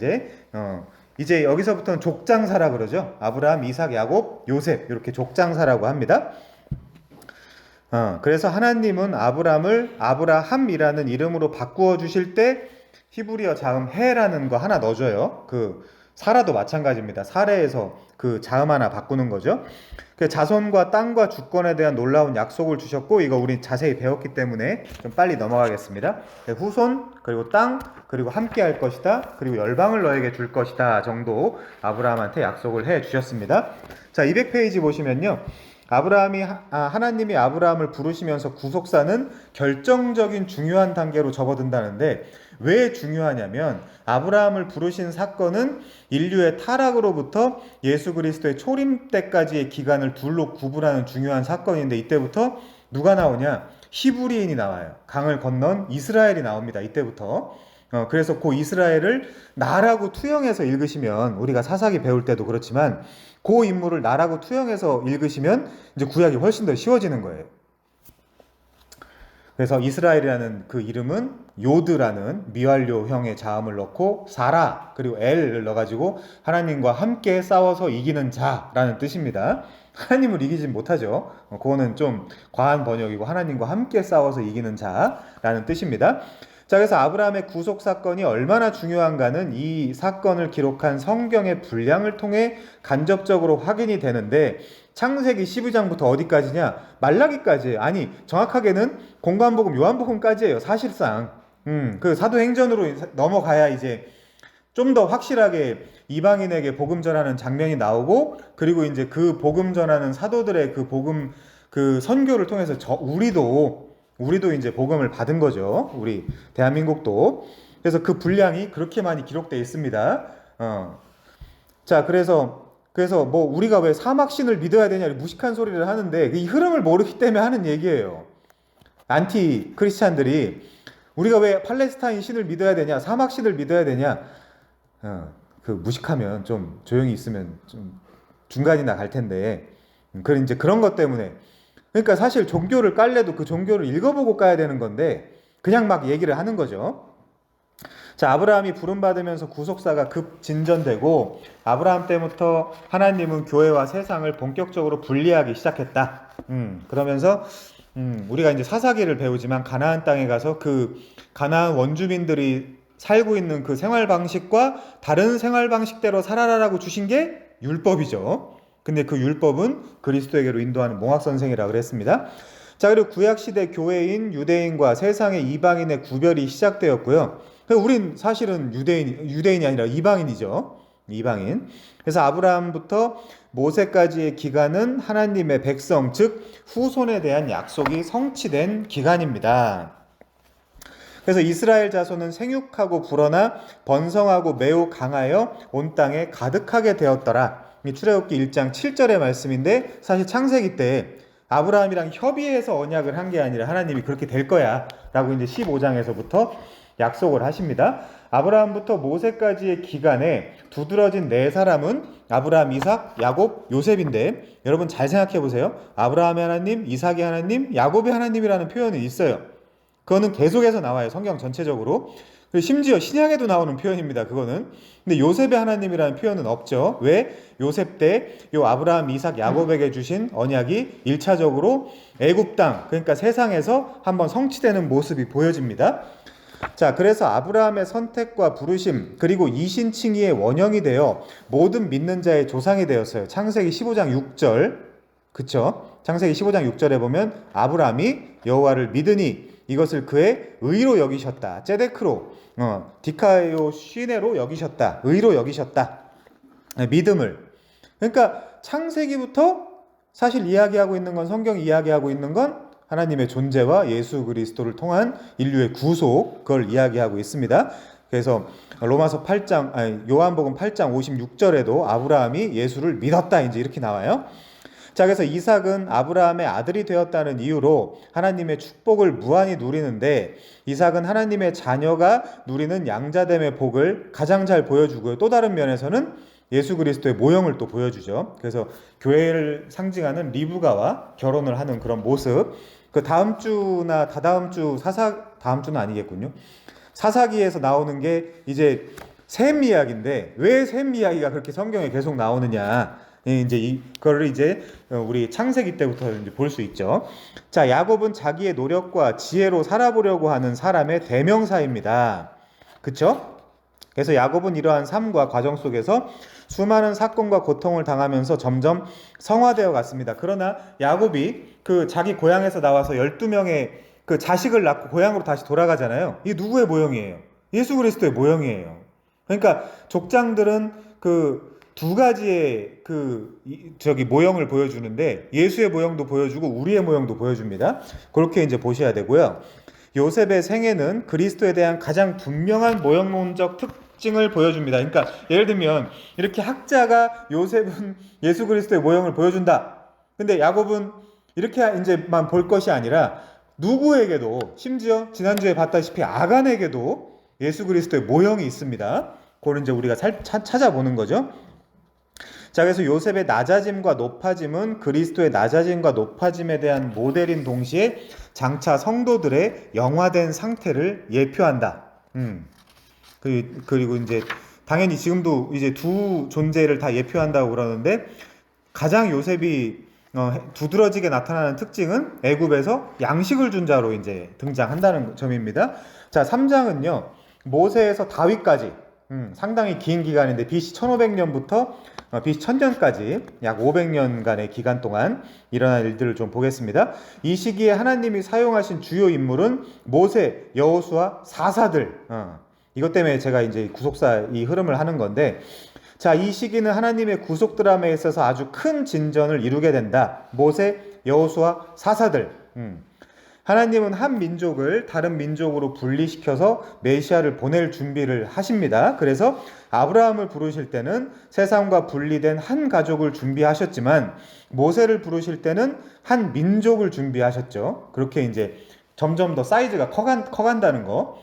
[SPEAKER 1] 이제 여기서부터는 족장사라 그러죠. 아브라함, 이삭, 야곱, 요셉 이렇게 족장사라고 합니다. 그래서 하나님은 아브라함을 아브라함이라는 이름으로 바꾸어 주실 때 히브리어 자음 해라는 거 하나 넣어줘요. 그 사라도 마찬가지입니다. 사례에서 그 자음 하나 바꾸는 거죠. 그 자손과 땅과 주권에 대한 놀라운 약속을 주셨고 이거 우리 자세히 배웠기 때문에 좀 빨리 넘어가겠습니다. 후손, 그리고 땅, 그리고 함께 할 것이다, 그리고 열방을 너에게 줄 것이다 정도 아브라함한테 약속을 해 주셨습니다. 자, 200페이지 보시면요. 하나님이 아브라함을 부르시면서 구속사는 결정적인 중요한 단계로 접어든다는데 왜 중요하냐면 아브라함을 부르신 사건은 인류의 타락으로부터 예수 그리스도의 초림 때까지의 기간을 둘로 구분하는 중요한 사건인데 이때부터 누가 나오냐? 히브리인이 나와요. 강을 건넌 이스라엘이 나옵니다. 이때부터. 그래서 그 이스라엘을 나라고 투영해서 읽으시면 우리가 사사기 배울 때도 그렇지만 그 인물을 나라고 투영해서 읽으시면 이제 구약이 훨씬 더 쉬워지는 거예요. 그래서 이스라엘이라는 그 이름은 요드라는 미완료형의 자음을 넣고 사라 그리고 엘을 넣어가지고 하나님과 함께 싸워서 이기는 자라는 뜻입니다. 하나님을 이기진 못하죠. 그거는 좀 과한 번역이고 하나님과 함께 싸워서 이기는 자라는 뜻입니다. 자, 그래서 아브라함의 구속 사건이 얼마나 중요한가는 이 사건을 기록한 성경의 분량을 통해 간접적으로 확인이 되는데 창세기 12장부터 어디까지냐? 말라기까지. 아니, 정확하게는 공관복음, 요한복음까지예요. 사실상. 그 사도행전으로 넘어가야 이제 좀 더 확실하게 이방인에게 복음 전하는 장면이 나오고 그리고 이제 그 복음 전하는 사도들의 그 복음 그 선교를 통해서 우리도 이제 복음을 받은 거죠. 우리 대한민국도. 그래서 그 분량이 그렇게 많이 기록되어 있습니다. 자, 그래서 뭐 우리가 왜 사막신을 믿어야 되냐 무식한 소리를 하는데 이 흐름을 모르기 때문에 하는 얘기예요. 안티 크리스찬들이 우리가 왜 팔레스타인 신을 믿어야 되냐, 사막신을 믿어야 되냐, 그 무식하면 좀 조용히 있으면 좀 중간이나 갈 텐데, 이제 그런 것 때문에. 그러니까 사실 종교를 깔래도 그 종교를 읽어보고 까야 되는 건데 그냥 막 얘기를 하는 거죠. 자, 아브라함이 부름받으면서 구속사가 급 진전되고 아브라함 때부터 하나님은 교회와 세상을 본격적으로 분리하기 시작했다. 그러면서 우리가 이제 사사기를 배우지만 가나안 땅에 가서 그 가나안 원주민들이 살고 있는 그 생활 방식과 다른 생활 방식대로 살아라라고 주신 게 율법이죠. 근데 그 율법은 그리스도에게로 인도하는 몽학선생이라고 그랬습니다. 자, 그리고 구약시대 교회인 유대인과 세상의 이방인의 구별이 시작되었고요. 우린 사실은 유대인이 아니라 이방인이죠. 이방인. 그래서 아브라함부터 모세까지의 기간은 하나님의 백성, 즉 후손에 대한 약속이 성취된 기간입니다. 그래서 이스라엘 자손은 생육하고 불어나 번성하고 매우 강하여 온 땅에 가득하게 되었더라. 이 출애굽기 1장 7절의 말씀인데, 사실 창세기 때 아브라함이랑 협의해서 언약을 한 게 아니라 하나님이 그렇게 될 거야 라고 이제 15장에서부터 약속을 하십니다. 아브라함부터 모세까지의 기간에 두드러진 네 사람은 아브라함, 이삭, 야곱, 요셉인데, 여러분 잘 생각해 보세요. 아브라함의 하나님, 이삭의 하나님, 야곱의 하나님이라는 표현은 있어요. 그거는 계속해서 나와요. 성경 전체적으로. 그리고 심지어 신약에도 나오는 표현입니다. 그거는. 근데 요셉의 하나님이라는 표현은 없죠. 왜? 요셉 때 요 아브라함, 이삭, 야곱에게 주신 언약이 1차적으로 애굽 땅, 그러니까 세상에서 한번 성취되는 모습이 보여집니다. 자, 그래서 아브라함의 선택과 부르심, 그리고 이신칭의의 원형이 되어 모든 믿는 자의 조상이 되었어요. 창세기 15장 6절. 그쵸? 창세기 15장 6절에 보면 아브라함이 여호와를 믿으니 이것을 그의 의로 여기셨다. 제데크로, 디카요 시네로 여기셨다. 의로 여기셨다. 믿음을. 그러니까 창세기부터 사실 이야기하고 있는 건, 성경이 이야기하고 있는 건 하나님의 존재와 예수 그리스도를 통한 인류의 구속, 그걸 이야기하고 있습니다. 그래서 로마서 8장, 요한복음 8장 56절에도 아브라함이 예수를 믿었다, 이제 이렇게 나와요. 자, 그래서 이삭은 아브라함의 아들이 되었다는 이유로 하나님의 축복을 무한히 누리는데, 이삭은 하나님의 자녀가 누리는 양자됨의 복을 가장 잘 보여주고요. 또 다른 면에서는 예수 그리스도의 모형을 또 보여주죠. 그래서 교회를 상징하는 리브가와 결혼을 하는 그런 모습. 그 다음 주나 다다음 주 다음 주는 아니겠군요. 사사기에서 나오는 게 이제 셈 이야기인데, 왜 셈 이야기가 그렇게 성경에 계속 나오느냐? 이제 이거를 이제 우리 창세기 때부터 이제 볼 수 있죠. 자, 야곱은 자기의 노력과 지혜로 살아보려고 하는 사람의 대명사입니다. 그렇죠? 그래서 야곱은 이러한 삶과 과정 속에서 수많은 사건과 고통을 당하면서 점점 성화되어 갔습니다. 그러나 야곱이 그 자기 고향에서 나와서 12명의 그 자식을 낳고 고향으로 다시 돌아가잖아요. 이게 누구의 모형이에요? 예수 그리스도의 모형이에요. 그러니까 족장들은 그 두 가지의 모형을 보여주는데, 예수의 모형도 보여주고 우리의 모형도 보여줍니다. 그렇게 이제 보셔야 되고요. 요셉의 생애는 그리스도에 대한 가장 분명한 모형론적 특징을 보여줍니다. 그러니까 예를 들면 이렇게 학자가 요셉은 예수 그리스도의 모형을 보여준다. 근데 야곱은 이렇게 이제만 볼 것이 아니라 누구에게도, 심지어 지난주에 봤다시피 아간에게도 예수 그리스도의 모형이 있습니다. 그걸 이제 우리가 찾아보는 거죠. 자, 그래서 요셉의 낮아짐과 높아짐은 그리스도의 낮아짐과 높아짐에 대한 모델인 동시에 장차 성도들의 영화된 상태를 예표한다. 그리고 이제 당연히 지금도 이제 두 존재를 다 예표한다고 그러는데, 가장 요셉이 두드러지게 나타나는 특징은 애굽에서 양식을 준 자로 이제 등장한다는 점입니다. 자, 3장은요 모세에서 다윗까지 상당히 긴 기간인데, BC 1500년부터 BC 1000년까지 약 500년간의 기간 동안 일어난 일들을 좀 보겠습니다. 이 시기에 하나님이 사용하신 주요 인물은 모세, 여호수아, 사사들. 이것 때문에 제가 이제 구속사 이 흐름을 하는 건데, 자, 이 시기는 하나님의 구속 드라마에 있어서 아주 큰 진전을 이루게 된다. 모세, 여호수아, 사사들. 하나님은 한 민족을 다른 민족으로 분리시켜서 메시아를 보낼 준비를 하십니다. 그래서 아브라함을 부르실 때는 세상과 분리된 한 가족을 준비하셨지만, 모세를 부르실 때는 한 민족을 준비하셨죠. 그렇게 이제 점점 더 사이즈가 커간다는 거.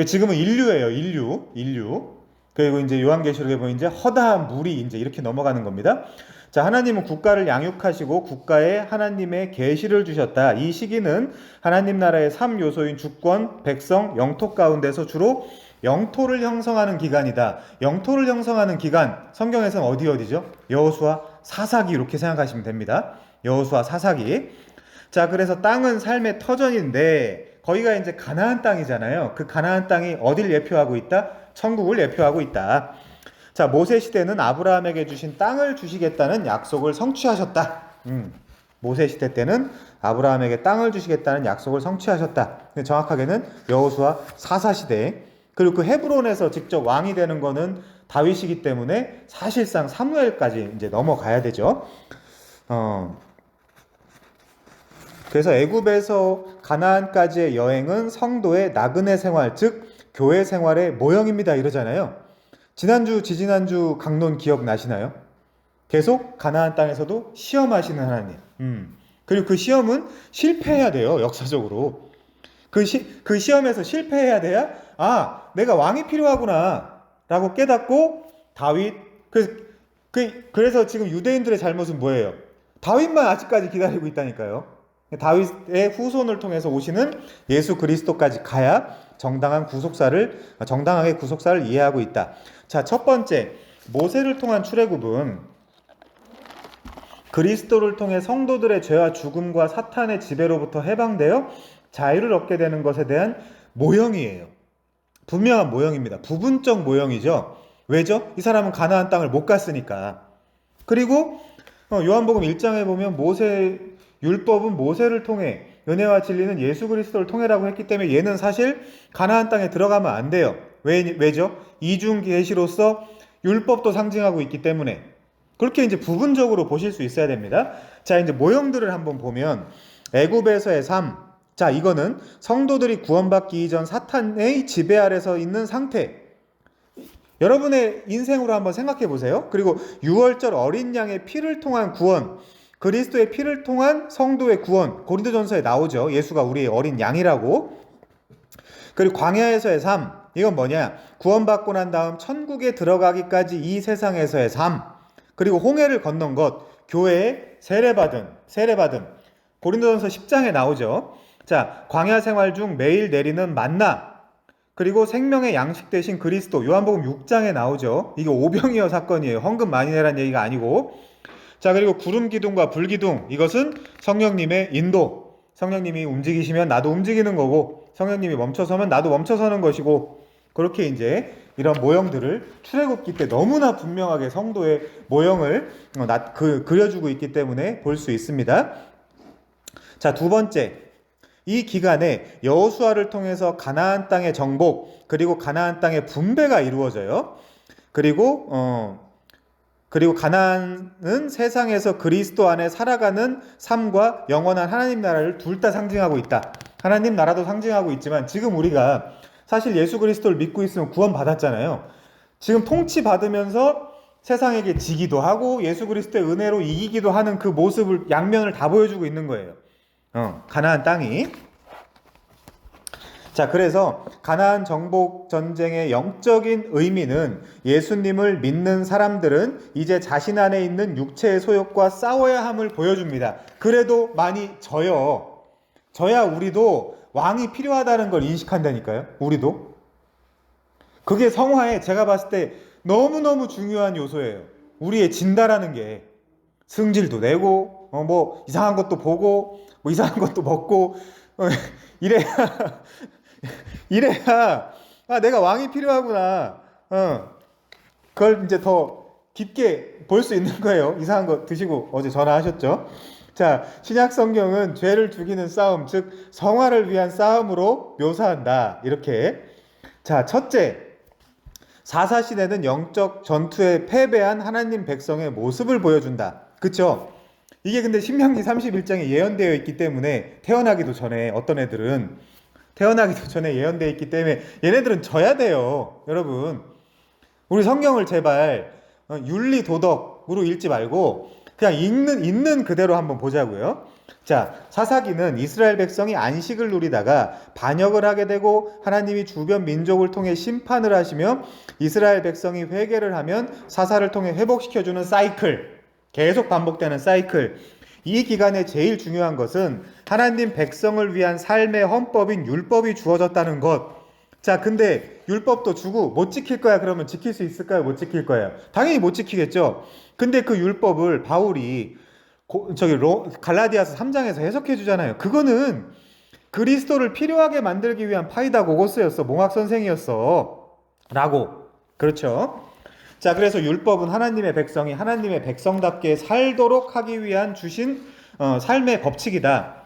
[SPEAKER 1] 지금은 인류예요. 인류. 그리고 이제 요한계시록에 보면 이제 허다한 물이 이제 이렇게 넘어가는 겁니다. 자, 하나님은 국가를 양육하시고 국가에 하나님의 계시를 주셨다. 이 시기는 하나님 나라의 3요소인 주권, 백성, 영토 가운데서 주로 영토를 형성하는 기간이다. 영토를 형성하는 기간, 성경에서는 어디죠? 여호수아, 사사기, 이렇게 생각하시면 됩니다. 여호수아, 사사기. 자, 그래서 땅은 삶의 터전인데 거기가 이제 가나안 땅이잖아요. 그 가나안 땅이 어딜 예표하고 있다? 천국을 예표하고 있다. 자, 모세 시대는 아브라함에게 주신 땅을 주시겠다는 약속을 성취하셨다. 모세 시대 때는 아브라함에게 땅을 주시겠다는 약속을 성취하셨다. 근데 정확하게는 여호수아 사사 시대. 그리고 그 헤브론에서 직접 왕이 되는 거는 다윗이기 때문에 사실상 사무엘까지 이제 넘어가야 되죠. 그래서 애굽에서 가나안까지의 여행은 성도의 나그네 생활, 즉 교회 생활의 모형입니다 이러잖아요. 지난주, 지지난주 강론 기억나시나요? 계속 가나안 땅에서도 시험하시는 하나님. 그리고 그 시험은 실패해야 돼요, 역사적으로. 그 시험에서 실패해야 돼야, 아, 내가 왕이 필요하구나 라고 깨닫고 다윗, 그래서 지금 유대인들의 잘못은 뭐예요? 다윗만 아직까지 기다리고 있다니까요. 다윗의 후손을 통해서 오시는 예수 그리스도까지 가야 정당하게 구속사를 이해하고 있다. 자, 첫 번째, 모세를 통한 출애굽은 그리스도를 통해 성도들의 죄와 죽음과 사탄의 지배로부터 해방되어 자유를 얻게 되는 것에 대한 모형이에요. 분명한 모형입니다. 부분적 모형이죠. 왜죠? 이 사람은 가나안 땅을 못 갔으니까. 그리고 요한복음 1장에 보면 율법은 모세를 통해, 은혜와 진리는 예수 그리스도를 통해라고 했기 때문에 얘는 사실 가나안 땅에 들어가면 안 돼요. 왜죠? 이중 계시로서 율법도 상징하고 있기 때문에. 그렇게 이제 부분적으로 보실 수 있어야 됩니다. 자, 이제 모형들을 한번 보면 애굽에서의 삶. 자, 이거는 성도들이 구원받기 이전 사탄의 지배 아래서 있는 상태. 여러분의 인생으로 한번 생각해 보세요. 그리고 6월절 어린 양의 피를 통한 구원, 그리스도의 피를 통한 성도의 구원, 고린도전서에 나오죠. 예수가 우리의 어린 양이라고. 그리고 광야에서의 삶, 이건 뭐냐? 구원받고 난 다음 천국에 들어가기까지 이 세상에서의 삶, 그리고 홍해를 건넌 것, 교회에 세례받음, 고린도전서 10장에 나오죠. 자, 광야 생활 중 매일 내리는 만나, 그리고 생명의 양식 대신 그리스도, 요한복음 6장에 나오죠. 이게 오병이어 사건이에요. 헌금 많이 내란 얘기가 아니고. 자, 그리고 구름 기둥과 불 기둥, 이것은 성령님의 인도. 성령님이 움직이시면 나도 움직이는 거고, 성령님이 멈춰서면 나도 멈춰서는 것이고, 그렇게 이제 이런 모형들을 출애굽기 때 너무나 분명하게 성도의 모형을 그려주고 있기 때문에 볼 수 있습니다. 자, 두 번째, 이 기간에 여호수아를 통해서 가나안 땅의 정복, 그리고 가나안 땅의 분배가 이루어져요. 그리고 가나안은 세상에서 그리스도 안에 살아가는 삶과 영원한 하나님 나라를 둘 다 상징하고 있다. 하나님 나라도 상징하고 있지만 지금 우리가 사실 예수 그리스도를 믿고 있으면 구원 받았잖아요. 지금 통치받으면서 세상에게 지기도 하고 예수 그리스도의 은혜로 이기기도 하는 그 모습을, 양면을 다 보여주고 있는 거예요. 가나안 땅이. 자, 그래서 가나안 정복 전쟁의 영적인 의미는 예수님을 믿는 사람들은 이제 자신 안에 있는 육체의 소욕과 싸워야 함을 보여줍니다. 그래도 많이 져야 우리도 왕이 필요하다는 걸 인식한다니까요. 우리도. 그게 성화에 제가 봤을 때 너무너무 중요한 요소예요. 우리의 진다라는 게. 승질도 내고 뭐 이상한 것도 보고 뭐 이상한 것도 먹고 이래야 아, 내가 왕이 필요하구나. 그걸 이제 더 깊게 볼 수 있는 거예요. 이상한 거 드시고 어제 전화하셨죠? 자, 신약 성경은 죄를 죽이는 싸움, 즉 성화를 위한 싸움으로 묘사한다. 이렇게. 자, 첫째, 사사시대는 영적 전투에 패배한 하나님 백성의 모습을 보여준다. 그쵸? 이게 근데 신명기 31장에 예언되어 있기 때문에 태어나기도 전에 어떤 애들은 태어나기도 전에 예언되어 있기 때문에 얘네들은 져야 돼요. 여러분, 우리 성경을 제발 윤리 도덕으로 읽지 말고 그냥 있는 그대로 한번 보자고요. 자, 사사기는 이스라엘 백성이 안식을 누리다가 반역을 하게 되고 하나님이 주변 민족을 통해 심판을 하시며 이스라엘 백성이 회개를 하면 사사를 통해 회복시켜주는 사이클, 계속 반복되는 사이클. 이 기간에 제일 중요한 것은 하나님 백성을 위한 삶의 헌법인 율법이 주어졌다는 것. 자, 근데 율법도 주고 못 지킬 거야 그러면 지킬 수 있을까요? 못 지킬 거예요? 당연히 못 지키겠죠. 근데 그 율법을 바울이 갈라디아서 3장에서 해석해 주잖아요. 그거는 그리스도를 필요하게 만들기 위한 파이다 고고스였어. 몽학 선생이었어. 라고. 그렇죠? 자, 그래서 율법은 하나님의 백성이 하나님의 백성답게 살도록 하기 위한 주신 삶의 법칙이다.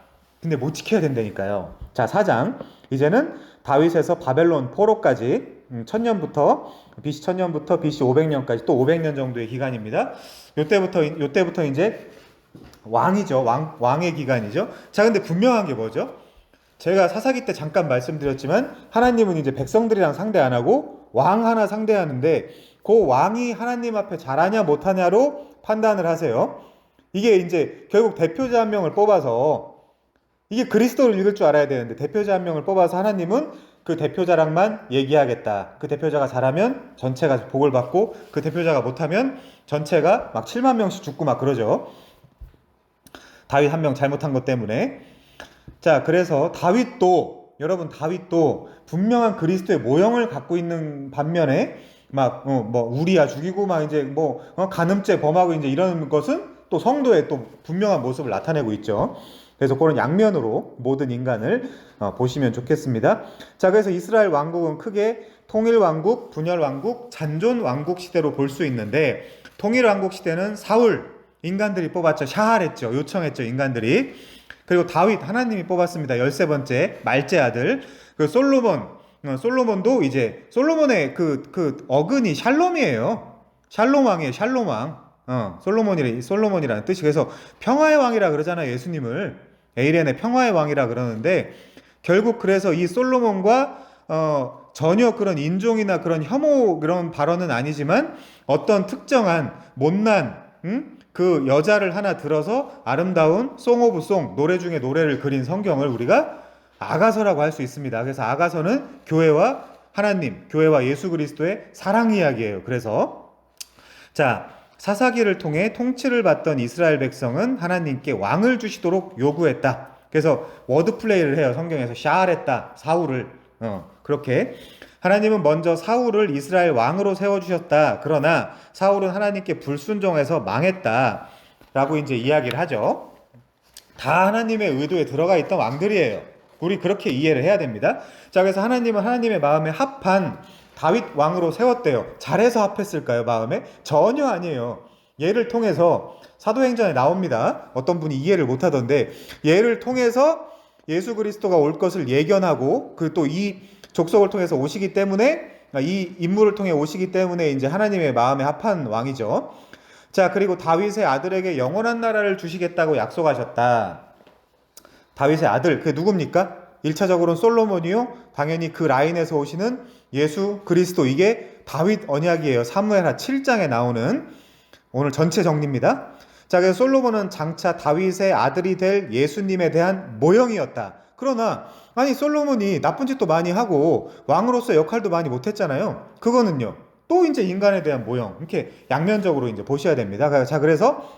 [SPEAKER 1] 근데 못 지켜야 된다니까요. 자, 4장. 이제는 다윗에서 바벨론 포로까지 천년부터 BC 1000년부터 BC 500년까지 또 500년 정도의 기간입니다. 요때부터 이제 왕이죠. 왕의 기간이죠. 자, 근데 분명한 게 뭐죠? 제가 사사기 때 잠깐 말씀드렸지만 하나님은 이제 백성들이랑 상대 안 하고 왕 하나 상대하는데 그 왕이 하나님 앞에 잘하냐 못하냐로 판단을 하세요. 이게 이제 결국 대표자 한 명을 뽑아서 이게 그리스도를 읽을 줄 알아야 되는데 대표자 한 명을 뽑아서 하나님은 그 대표자랑만 얘기하겠다. 그 대표자가 잘하면 전체가 복을 받고 그 대표자가 못하면 전체가 막 7만 명씩 죽고 막 그러죠. 다윗 한 명 잘못한 것 때문에. 자, 그래서 여러분 다윗도 분명한 그리스도의 모형을 갖고 있는 반면에 막 뭐 우리야 죽이고 막 이제 뭐 간음죄 범하고 이제 이런 것은 또 성도의 또 분명한 모습을 나타내고 있죠. 그래서 그런 양면으로 모든 인간을 보시면 좋겠습니다. 자, 그래서 이스라엘 왕국은 크게 통일왕국, 분열왕국, 잔존왕국 시대로 볼 수 있는데 통일왕국 시대는 사울 인간들이 뽑았죠. 샤할했죠. 요청했죠. 인간들이. 그리고 다윗 하나님이 뽑았습니다. 13번째 말제 아들. 그 솔로몬도 이제 솔로몬의 그 어근이 샬롬이에요. 샬롬 왕이에요. 샬롬 왕. 솔로몬이라는 뜻이. 그래서 평화의 왕이라 그러잖아요. 예수님을. 에이렌의 평화의 왕이라 그러는데 결국 그래서 이 솔로몬과 전혀 그런 인종이나 그런 혐오 그런 발언은 아니지만 어떤 특정한 못난 그 여자를 하나 들어서 아름다운 송 오브 송 노래 중에 노래를 그린 성경을 우리가 아가서라고 할 수 있습니다. 그래서 아가서는 교회와 하나님, 교회와 예수 그리스도의 사랑 이야기예요. 그래서 자, 사사기를 통해 통치를 받던 이스라엘 백성은 하나님께 왕을 주시도록 요구했다. 그래서 워드 플레이를 해요. 성경에서 샤알했다. 사울을 그렇게 하나님은 먼저 사울을 이스라엘 왕으로 세워주셨다. 그러나 사울은 하나님께 불순종해서 망했다. 라고 이제 이야기를 하죠. 다 하나님의 의도에 들어가 있던 왕들이에요. 우리 그렇게 이해를 해야 됩니다. 자, 그래서 하나님은 하나님의 마음에 합한 다윗 왕으로 세웠대요. 잘해서 합했을까요, 마음에? 전혀 아니에요. 예를 통해서 사도행전에 나옵니다. 어떤 분이 이해를 못하던데 예를 통해서 예수 그리스도가 올 것을 예견하고 그 또 이 족속을 통해서 오시기 때문에 이 인물을 통해 오시기 때문에 이제 하나님의 마음에 합한 왕이죠. 자, 그리고 다윗의 아들에게 영원한 나라를 주시겠다고 약속하셨다. 다윗의 아들, 그게 누굽니까? 1차적으로는 솔로몬이요. 당연히 그 라인에서 오시는 예수 그리스도. 이게 다윗 언약이에요. 사무엘하 7장에 나오는 오늘 전체 정리입니다. 자, 그래서 솔로몬은 장차 다윗의 아들이 될 예수님에 대한 모형이었다. 그러나 아니 솔로몬이 나쁜 짓도 많이 하고 왕으로서 역할도 많이 못했잖아요. 그거는요. 또 이제 인간에 대한 모형. 이렇게 양면적으로 이제 보셔야 됩니다. 자, 그래서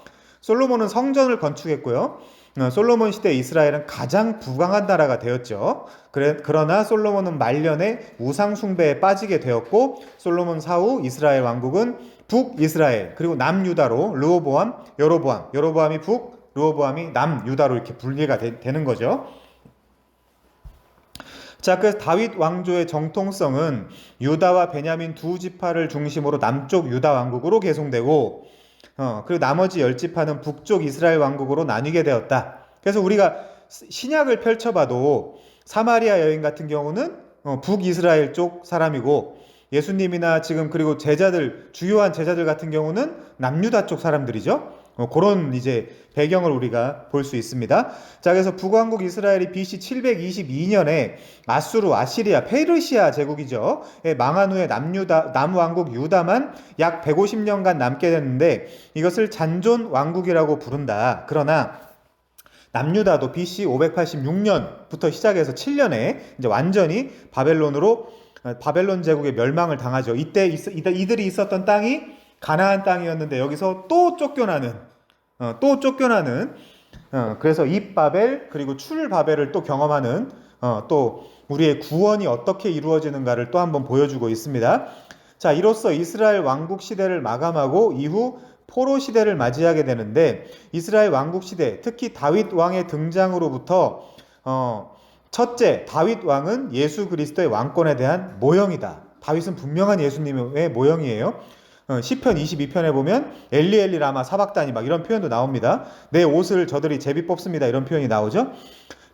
[SPEAKER 1] 솔로몬은 성전을 건축했고요. 솔로몬 시대 이스라엘은 가장 부강한 나라가 되었죠. 그러나 솔로몬은 말년에 우상 숭배에 빠지게 되었고 솔로몬 사후 이스라엘 왕국은 북이스라엘 그리고 남유다로 르호보암, 여로보암이 북, 르호보암이 남유다로 이렇게 분리가 되는 거죠. 자, 그래서 다윗 왕조의 정통성은 유다와 베냐민 두 지파를 중심으로 남쪽 유다 왕국으로 계승되고 그리고 나머지 10지파는 북쪽 이스라엘 왕국으로 나뉘게 되었다. 그래서 우리가 신약을 펼쳐봐도 사마리아 여인 같은 경우는 북이스라엘 쪽 사람이고 예수님이나 지금 그리고 주요한 제자들 같은 경우는 남유다 쪽 사람들이죠. 그런 이제 배경을 우리가 볼 수 있습니다. 자, 그래서 북왕국 이스라엘이 BC 722년에 아시리아, 페르시아 제국이죠. 망한 후에 남왕국 유다만 약 150년간 남게 됐는데 이것을 잔존 왕국이라고 부른다. 그러나 남유다도 BC 586년부터 시작해서 7년에 이제 완전히 바벨론 제국의 멸망을 당하죠. 이때 이들이 있었던 땅이 가나안 땅이었는데 여기서 또 쫓겨나는 그래서 입바벨 그리고 출바벨을 또 경험하는 또 우리의 구원이 어떻게 이루어지는가를 또 한번 보여주고 있습니다. 자, 이로써 이스라엘 왕국 시대를 마감하고 이후 포로 시대를 맞이하게 되는데 이스라엘 왕국 시대, 특히 다윗 왕의 등장으로부터 첫째, 다윗 왕은 예수 그리스도의 왕권에 대한 모형이다. 다윗은 분명한 예수님의 모형이에요. 시편 22편에 보면 엘리 라마 사박다니 막 이런 표현도 나옵니다. 내 옷을 저들이 제비 뽑습니다. 이런 표현이 나오죠.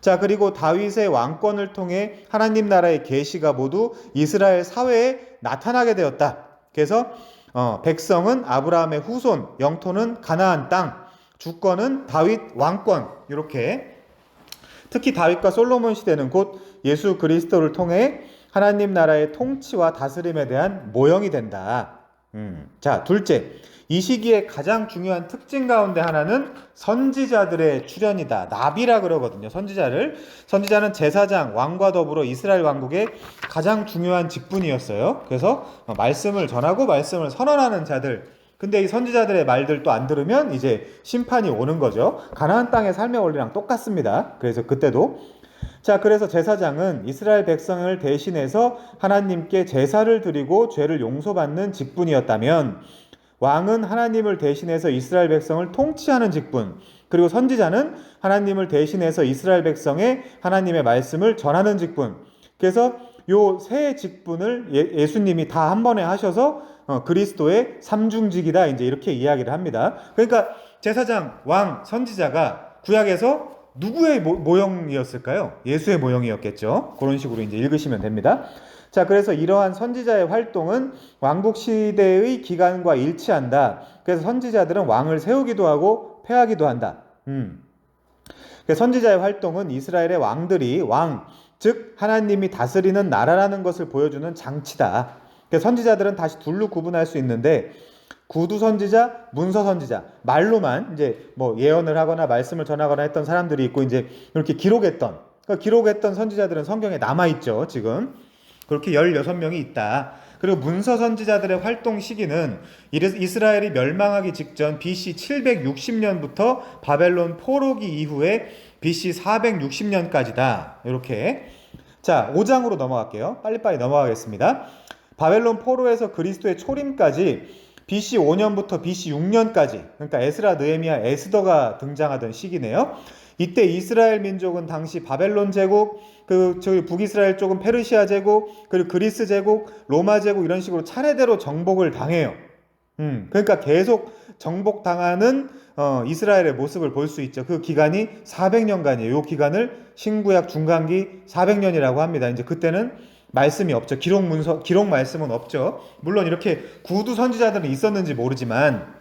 [SPEAKER 1] 자, 그리고 다윗의 왕권을 통해 하나님 나라의 계시가 모두 이스라엘 사회에 나타나게 되었다. 그래서 백성은 아브라함의 후손, 영토는 가나안 땅, 주권은 다윗 왕권, 이렇게. 특히 다윗과 솔로몬 시대는 곧 예수 그리스도를 통해 하나님 나라의 통치와 다스림에 대한 모형이 된다. 자, 둘째, 이 시기에 가장 중요한 특징 가운데 하나는 선지자들의 출현이다. 나비라 그러거든요. 선지자는 제사장, 왕과 더불어 이스라엘 왕국의 가장 중요한 직분이었어요. 그래서 말씀을 전하고 말씀을 선언하는 자들. 근데 이 선지자들의 말들 또 안 들으면 이제 심판이 오는 거죠. 가나안 땅의 삶의 원리랑 똑같습니다. 그래서 그때도. 자, 그래서 제사장은 이스라엘 백성을 대신해서 하나님께 제사를 드리고 죄를 용서받는 직분이었다면, 왕은 하나님을 대신해서 이스라엘 백성을 통치하는 직분, 그리고 선지자는 하나님을 대신해서 이스라엘 백성에 하나님의 말씀을 전하는 직분. 그래서 요 세 직분을 예수님이 다 한 번에 하셔서 그리스도의 삼중직이다, 이제 이렇게 이야기를 합니다. 그러니까 제사장, 왕, 선지자가 구약에서 누구의 모형이었을까요? 예수의 모형이었겠죠. 그런 식으로 이제 읽으시면 됩니다. 자, 그래서 이러한 선지자의 활동은 왕국 시대의 기간과 일치한다. 그래서 선지자들은 왕을 세우기도 하고 폐하기도 한다. 그래서 선지자의 활동은 이스라엘의 왕들이 즉 하나님이 다스리는 나라라는 것을 보여주는 장치다. 그래서 선지자들은 다시 둘로 구분할 수 있는데, 구두 선지자, 문서 선지자, 말로만 이제 뭐 예언을 하거나 말씀을 전하거나 했던 사람들이 있고, 이제 이렇게 기록했던 선지자들은 성경에 남아 있죠. 지금 그렇게 16명이 있다. 그리고 문서 선지자들의 활동 시기는 이스라엘이 멸망하기 직전 BC 760년부터 바벨론 포로기 이후에 BC 460년까지다. 이렇게. 자, 5장으로 넘어갈게요. 빨리빨리 넘어가겠습니다. 바벨론 포로에서 그리스도의 초림까지 BC 5년부터 BC 6년까지, 그러니까 에스라, 느헤미야, 에스더가 등장하던 시기네요. 이때 이스라엘 민족은 당시 바벨론 제국, 북이스라엘 쪽은 페르시아 제국, 그리고 그리스 제국, 로마 제국, 이런 식으로 차례대로 정복을 당해요. 그러니까 계속 정복당하는 이스라엘의 모습을 볼 수 있죠. 그 기간이 400년간이에요. 이 기간을 신구약 중간기 400년이라고 합니다. 이제 그때는 말씀이 없죠. 기록 말씀은 없죠. 물론 이렇게 구두 선지자들은 있었는지 모르지만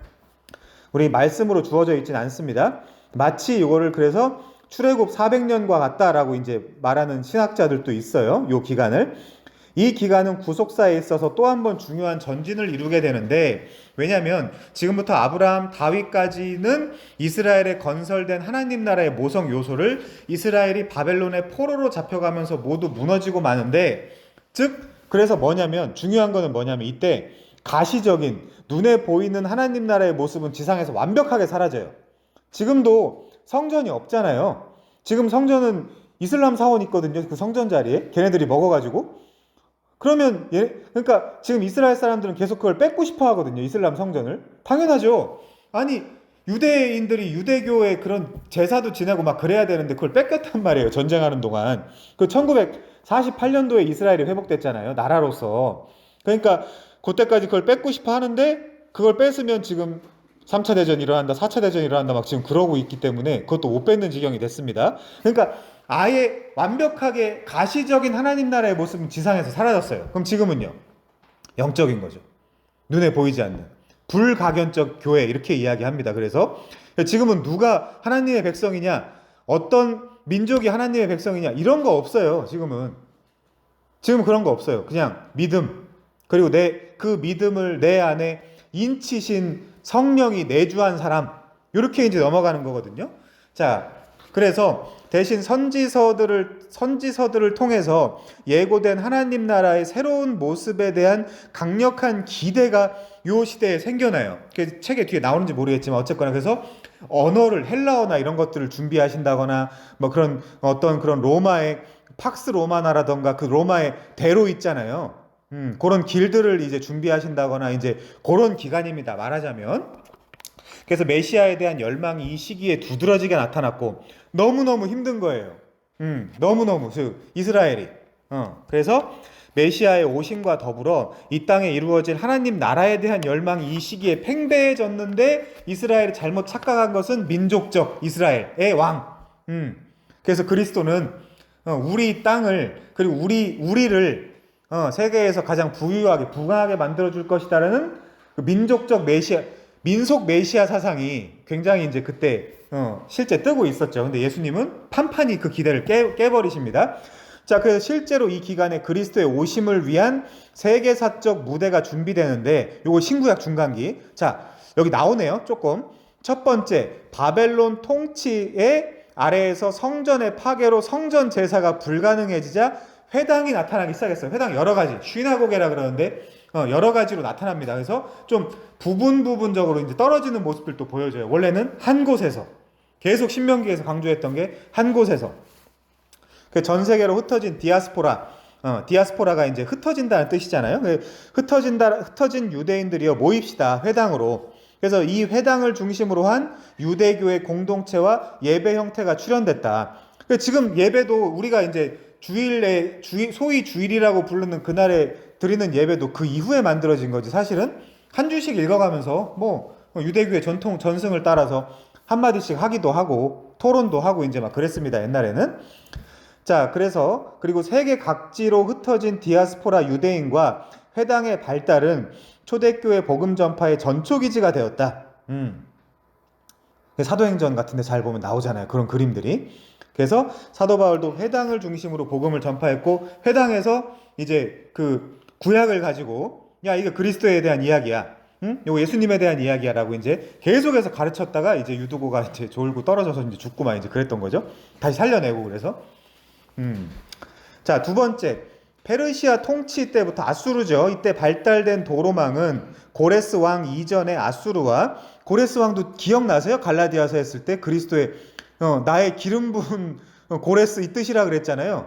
[SPEAKER 1] 우리 말씀으로 주어져 있지는 않습니다. 마치 이거를 그래서 출애굽 400년과 같다라고 이제 말하는 신학자들도 있어요. 이 기간을. 이 기간은 구속사에 있어서 또 한 번 중요한 전진을 이루게 되는데, 왜냐하면 지금부터 아브라함, 다윗까지는 이스라엘에 건설된 하나님 나라의 모성 요소를 이스라엘이 바벨론의 포로로 잡혀가면서 모두 무너지고 마는데, 즉 그래서 중요한 거는 뭐냐면 이때 가시적인 눈에 보이는 하나님 나라의 모습은 지상에서 완벽하게 사라져요. 지금도 성전이 없잖아요. 지금 성전은 이슬람 사원 있거든요. 그 성전 자리에 걔네들이 먹어가지고. 그러니까 지금 이스라엘 사람들은 계속 그걸 뺏고 싶어 하거든요. 이슬람 성전을. 당연하죠. 아니, 유대인들이 유대교의 그런 제사도 지내고 막 그래야 되는데 그걸 뺏겼단 말이에요. 전쟁하는 동안. 그 1948년도에 이스라엘이 회복됐잖아요. 나라로서. 그러니까 그때까지 그걸 뺏고 싶어 하는데, 그걸 뺏으면 지금 3차 대전이 일어난다, 4차 대전이 일어난다 막 지금 그러고 있기 때문에 그것도 못 뺏는 지경이 됐습니다. 그러니까 아예 완벽하게 가시적인 하나님 나라의 모습은 지상에서 사라졌어요. 그럼 지금은요? 영적인 거죠. 눈에 보이지 않는 불가견적 교회, 이렇게 이야기합니다. 그래서 지금은 누가 하나님의 백성이냐, 어떤 민족이 하나님의 백성이냐, 이런 거 없어요. 지금 그런 거 없어요. 그냥 믿음, 그리고 그 믿음을 내 안에 인치신 성령이 내주한 사람, 이렇게 이제 넘어가는 거거든요. 자, 그래서 대신 선지서들을 통해서 예고된 하나님 나라의 새로운 모습에 대한 강력한 기대가 이 시대에 생겨나요. 그 책에 뒤에 나오는지 모르겠지만 어쨌거나, 그래서 언어를, 헬라어나 이런 것들을 준비하신다거나, 뭐 그런 어떤 그런 로마의 팍스 로마나라던가 그 로마의 대로 있잖아요. 그런 길들을 이제 준비하신다거나, 이제 그런 기간입니다. 말하자면. 그래서 메시아에 대한 열망이 이 시기에 두드러지게 나타났고, 너무너무 힘든 거예요. 너무너무 이스라엘이. 그래서 메시아의 오심과 더불어 이 땅에 이루어질 하나님 나라에 대한 열망이 이 시기에 팽배해졌는데, 이스라엘이 잘못 착각한 것은 민족적 이스라엘의 왕. 그래서 그리스도는 우리 땅을 그리고 우리를 세계에서 가장 부유하게 부강하게 만들어 줄 것이다라는 그 민속 메시아 사상이 굉장히 이제 그때 실제 뜨고 있었죠. 근데 예수님은 판판히 그 기대를 깨버리십니다. 자, 그래서 실제로 이 기간에 그리스도의 오심을 위한 세계사적 무대가 준비되는데, 요거 신구약 중간기. 자, 여기 나오네요. 조금. 첫 번째, 바벨론 통치의 아래에서 성전의 파괴로 성전 제사가 불가능해지자 회당이 나타나기 시작했어요. 회당 여러 가지, 쉬나고게라 그러는데 여러 가지로 나타납니다. 그래서 좀 부분적으로 이제 떨어지는 모습들도 보여줘요. 원래는 한 곳에서 계속 신명기에서 강조했던 게 한 곳에서 전 세계로 흩어진 디아스포라가 이제 흩어진다는 뜻이잖아요. 흩어진 유대인들이여 모입시다 회당으로. 그래서 이 회당을 중심으로 한 유대교의 공동체와 예배 형태가 출현됐다. 지금 예배도 우리가 이제 소위 주일이라고 부르는 그날에 드리는 예배도 그 이후에 만들어진 거지. 사실은 한 주씩 읽어가면서 유대교의 전승을 따라서 한마디씩 하기도 하고 토론도 하고 이제 막 그랬습니다. 옛날에는. 자, 그리고 세계 각지로 흩어진 디아스포라 유대인과 회당의 발달은 초대교회 복음 전파의 전초기지가 되었다. 사도행전 같은 데 잘 보면 나오잖아요. 그런 그림들이. 그래서 사도 바울도 회당을 중심으로 복음을 전파했고, 회당에서 이제 그 구약을 가지고 야, 이거 그리스도에 대한 이야기야. 응? 이거 예수님에 대한 이야기야 라고 이제 계속해서 가르쳤다가 이제 유두고가 이제 졸고 떨어져서 이제 죽고 막 이제 그랬던 거죠. 다시 살려내고 그래서. 자, 두 번째. 페르시아 통치 때부터 아수르죠. 이때 발달된 도로망은 고레스 왕 이전의 아수르와 고레스 왕도 기억나세요? 갈라디아서 했을 때 그리스도의 나의 기름 부은 고레스 이 뜻이라 그랬잖아요.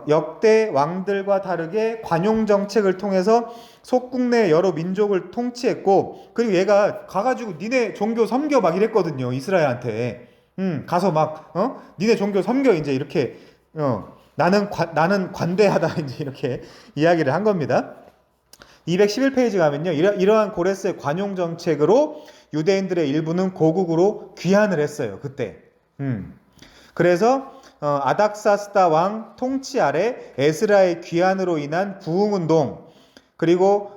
[SPEAKER 1] 역대 왕들과 다르게 관용 정책을 통해서 속국 내 여러 민족을 통치했고, 그리고 얘가 가가지고 니네 종교 섬겨 막 이랬거든요. 이스라엘한테. 가서 막 니네 종교 섬겨 이제 이렇게 나는 관대하다 이제 이렇게 이야기를 한 겁니다. 211페이지 가면요. 이러한 고레스의 관용 정책으로 유대인들의 일부는 고국으로 귀환을 했어요. 그때. 그래서 아닥사스다 왕 통치 아래 에스라의 귀환으로 인한 부흥운동, 그리고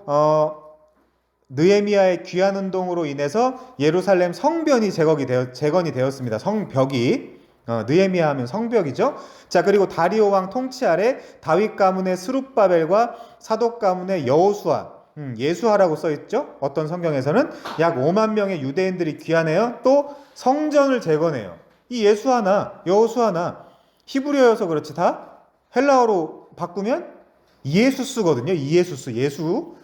[SPEAKER 1] 느헤미야의 귀환운동으로 인해서 예루살렘 성변이 재건이 되었습니다. 성벽이. 느헤미야 하면 성벽이죠. 자, 그리고 다리오 왕 통치 아래 다윗 가문의 스룹바벨과 사독 가문의 여호수아, 예수하라고 써있죠. 어떤 성경에서는 약 5만 명의 유대인들이 귀환해요. 또 성전을 재건해요. 이 예수하나 여호수아나 히브리어여서 그렇지 다 헬라어로 바꾸면 이에수스거든요. 예수.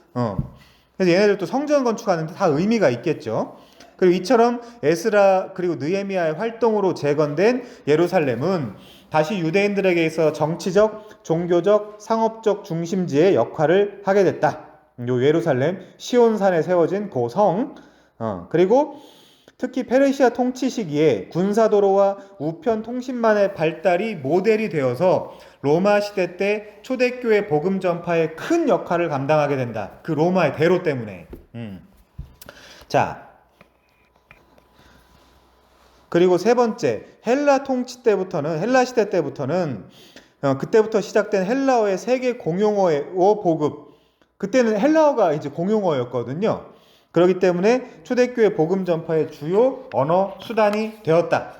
[SPEAKER 1] 그래서 얘네들도 성전 건축하는데 다 의미가 있겠죠. 그리고 이처럼 에스라 그리고 느헤미야의 활동으로 재건된 예루살렘은 다시 유대인들에게 있어 정치적, 종교적, 상업적 중심지의 역할을 하게 됐다. 요 예루살렘 시온산에 세워진 그 성. 그리고 특히 페르시아 통치 시기에 군사도로와 우편 통신망의 발달이 모델이 되어서 로마 시대 때 초대교회 복음 전파에 큰 역할을 감당하게 된다. 그 로마의 대로 때문에. 자, 그리고 세 번째, 헬라 시대 때부터는 그때부터 시작된 헬라어의 세계 공용어 보급. 그때는 헬라어가 이제 공용어였거든요. 그렇기 때문에 초대교회 복음 전파의 주요 언어 수단이 되었다.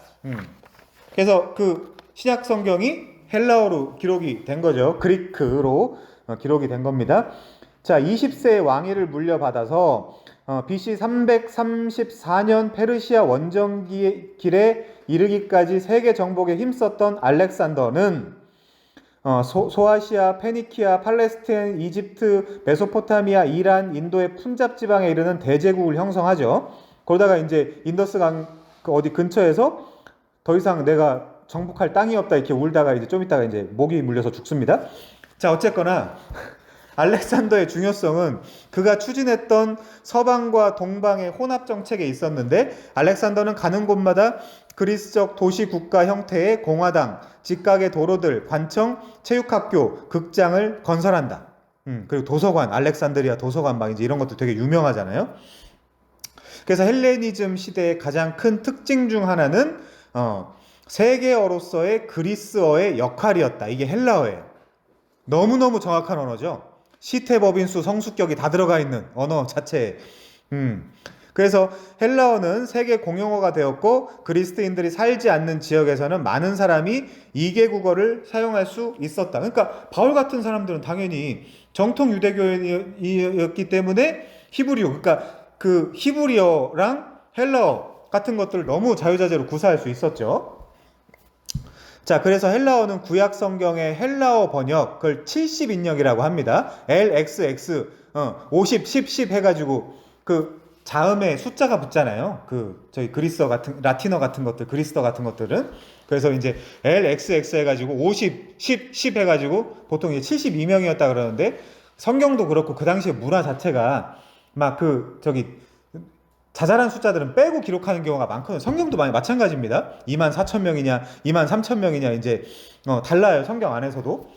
[SPEAKER 1] 그래서 그 신약 성경이 헬라어로 기록이 된 거죠. 그리크로 기록이 된 겁니다. 자, 20세의 왕위를 물려받아서 BC 334년 페르시아 원정길에 이르기까지 세계 정복에 힘썼던 알렉산더는 소아시아, 페니키아, 팔레스타인, 이집트, 메소포타미아, 이란, 인도의 푼잡 지방에 이르는 대제국을 형성하죠. 그러다가 이제 인더스강 어디 근처에서 더 이상 내가 정복할 땅이 없다 이렇게 울다가 이제 좀 있다가 이제 목이 물려서 죽습니다. 자, 어쨌거나 알렉산더의 중요성은 그가 추진했던 서방과 동방의 혼합 정책에 있었는데, 알렉산더는 가는 곳마다 그리스적 도시 국가 형태의 공화당, 직각의 도로들, 관청, 체육학교, 극장을 건설한다. 그리고 도서관, 알렉산드리아 도서관 막 이제 이런 것도 되게 유명하잖아요. 그래서 헬레니즘 시대의 가장 큰 특징 중 하나는 세계어로서의 그리스어의 역할이었다. 이게 헬라어예요. 너무너무 정확한 언어죠. 시태, 법인수, 성수격이 다 들어가 있는 언어 자체에. 그래서 헬라어는 세계 공용어가 되었고 그리스도인들이 살지 않는 지역에서는 많은 사람이 이개국어를 사용할 수 있었다. 그러니까 바울 같은 사람들은 당연히 정통 유대교였기 때문에 히브리어, 그러니까 그 히브리어랑 헬라어 같은 것들을 너무 자유자재로 구사할 수 있었죠. 자, 그래서 헬라어는 구약 성경의 헬라어 번역을 70인역이라고 합니다. LXX 50, 10, 10 해가지고 그 자음에 숫자가 붙잖아요. 그 저희 그리스어 같은 라틴어 같은 것들, 그리스어 같은 것들은 그래서 이제 LXX 해가지고 50, 10, 10 해가지고 보통 이제 72명이었다 그러는데 성경도 그렇고 그 당시에 문화 자체가 막 그 저기 자잘한 숫자들은 빼고 기록하는 경우가 많거든요. 성경도 많이 마찬가지입니다. 24,000명이냐, 23,000명이냐 이제 달라요. 성경 안에서도.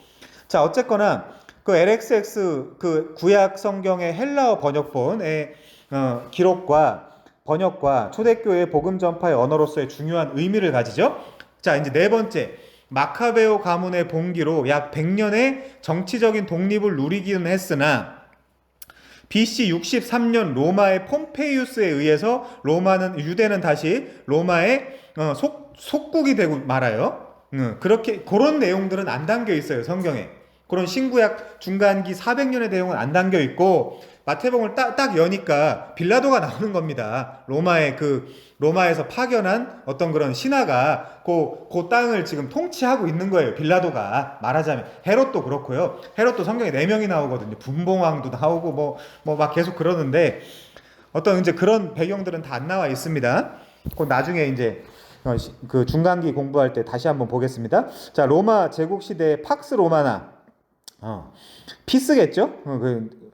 [SPEAKER 1] 자, 어쨌거나 그 LXX 그 구약 성경의 헬라어 번역본의 기록과 번역과 초대교회 복음 전파의 언어로서의 중요한 의미를 가지죠. 자, 이제 네 번째. 마카베오 가문의 봉기로 약 100년의 정치적인 독립을 누리기는 했으나 BC 63년 로마의 폼페이우스에 의해서 유대는 다시 로마의 속국이 되고 말아요. 그렇게 그런 내용들은 안 담겨 있어요, 성경에. 그런 신구약 중간기 400년의 내용은 안 담겨 있고 마태복음을 딱 여니까 빌라도가 나오는 겁니다. 로마에서 파견한 어떤 그런 신하가 그 땅을 지금 통치하고 있는 거예요. 빌라도가 말하자면 헤롯도 그렇고요. 헤롯도 성경에 4명이 나오거든요. 분봉왕도 나오고 뭐 막 계속 그러는데 어떤 이제 그런 배경들은 다 안 나와 있습니다. 그 나중에 이제 그 중간기 공부할 때 다시 한번 보겠습니다. 자, 로마 제국 시대의 팍스 로마나 피스겠죠?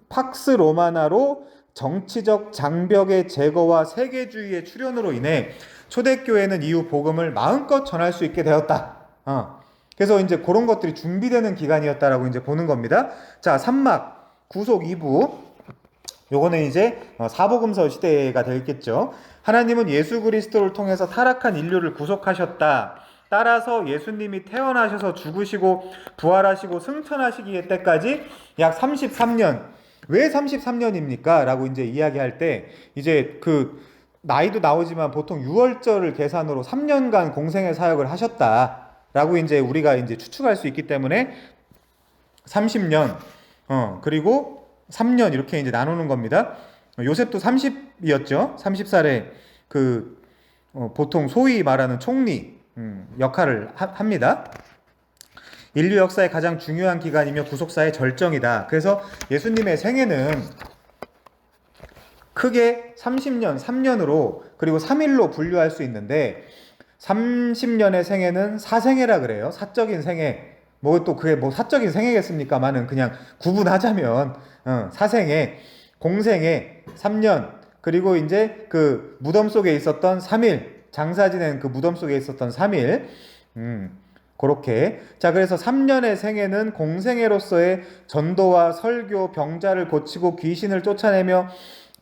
[SPEAKER 1] 팍스 로마나로 정치적 장벽의 제거와 세계주의의 출현으로 인해 초대교회는 이후 복음을 마음껏 전할 수 있게 되었다. 그래서 이제 그런 것들이 준비되는 기간이었다라고 이제 보는 겁니다. 자, 삼막 구속 2부. 요거는 이제 사복음서 시대가 되겠죠. 하나님은 예수 그리스도를 통해서 타락한 인류를 구속하셨다. 따라서 예수님이 태어나셔서 죽으시고 부활하시고 승천하시기 때까지 약 33년. 왜 33년입니까? 라고 이제 이야기할 때 이제 그 나이도 나오지만 보통 6월절을 계산으로 3년간 공생의 사역을 하셨다라고 이제 우리가 이제 추측할 수 있기 때문에 30년 그리고 3년 이렇게 이제 나누는 겁니다. 요셉도 30이었죠. 30살에 그 보통 소위 말하는 총리 역할을 합니다. 인류 역사의 가장 중요한 기간이며 구속사의 절정이다. 그래서 예수님의 생애는 크게 30년, 3년으로 그리고 3일로 분류할 수 있는데 30년의 생애는 사생애라 그래요. 사적인 생애. 뭐 또 그게 뭐 사적인 생애겠습니까만은 그냥 구분하자면 사생애, 공생애 3년 그리고 이제 그 무덤 속에 있었던 3일 장사 지낸 그 무덤 속에 있었던 3일 그렇게. 자, 그래서 3년의 생애는 공생애로서의 전도와 설교, 병자를 고치고 귀신을 쫓아내며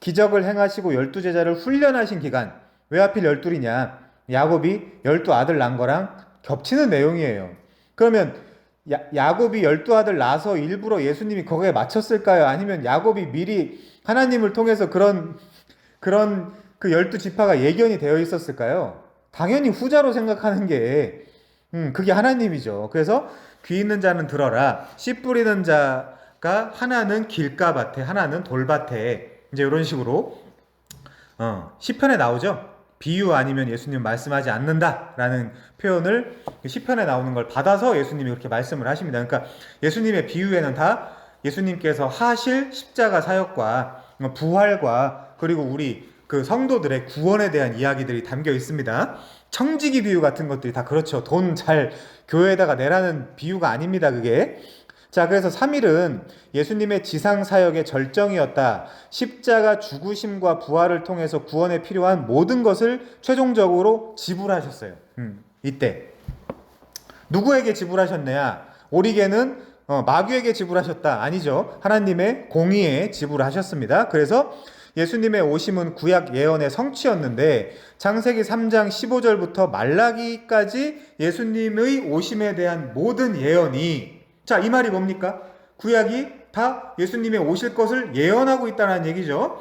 [SPEAKER 1] 기적을 행하시고 12제자를 훈련하신 기간. 왜 하필 12이냐? 야곱이 12아들 낳은 거랑 겹치는 내용이에요. 그러면 야곱이 12아들 낳아서 일부러 예수님이 거기에 맞췄을까요? 아니면 야곱이 미리 하나님을 통해서 그런 그 12지파가 예견이 되어 있었을까요? 당연히 후자로 생각하는 게 그게 하나님이죠. 그래서 귀 있는 자는 들어라. 씨 뿌리는 자가 하나는 길가밭에 하나는 돌밭에 이제 이런 식으로 시편에 나오죠. 비유 아니면 예수님 말씀하지 않는다라는 표현을 시편에 나오는 걸 받아서 예수님이 그렇게 말씀을 하십니다. 그러니까 예수님의 비유에는 다 예수님께서 하실 십자가 사역과 부활과 그리고 우리 그 성도들의 구원에 대한 이야기들이 담겨 있습니다. 청지기 비유 같은 것들이 다 그렇죠. 돈 잘 교회에다가 내라는 비유가 아닙니다, 그게. 자, 그래서 3일은 예수님의 지상사역의 절정이었다. 십자가 죽으심과 부활을 통해서 구원에 필요한 모든 것을 최종적으로 지불하셨어요. 이때. 누구에게 지불하셨느냐? 오리게는 마귀에게 지불하셨다. 아니죠. 하나님의 공의에 지불하셨습니다. 그래서 예수님의 오심은 구약 예언의 성취였는데 창세기 3장 15절부터 말라기까지 예수님의 오심에 대한 모든 예언이, 자, 이 말이 뭡니까? 구약이 다 예수님의 오실 것을 예언하고 있다는 얘기죠.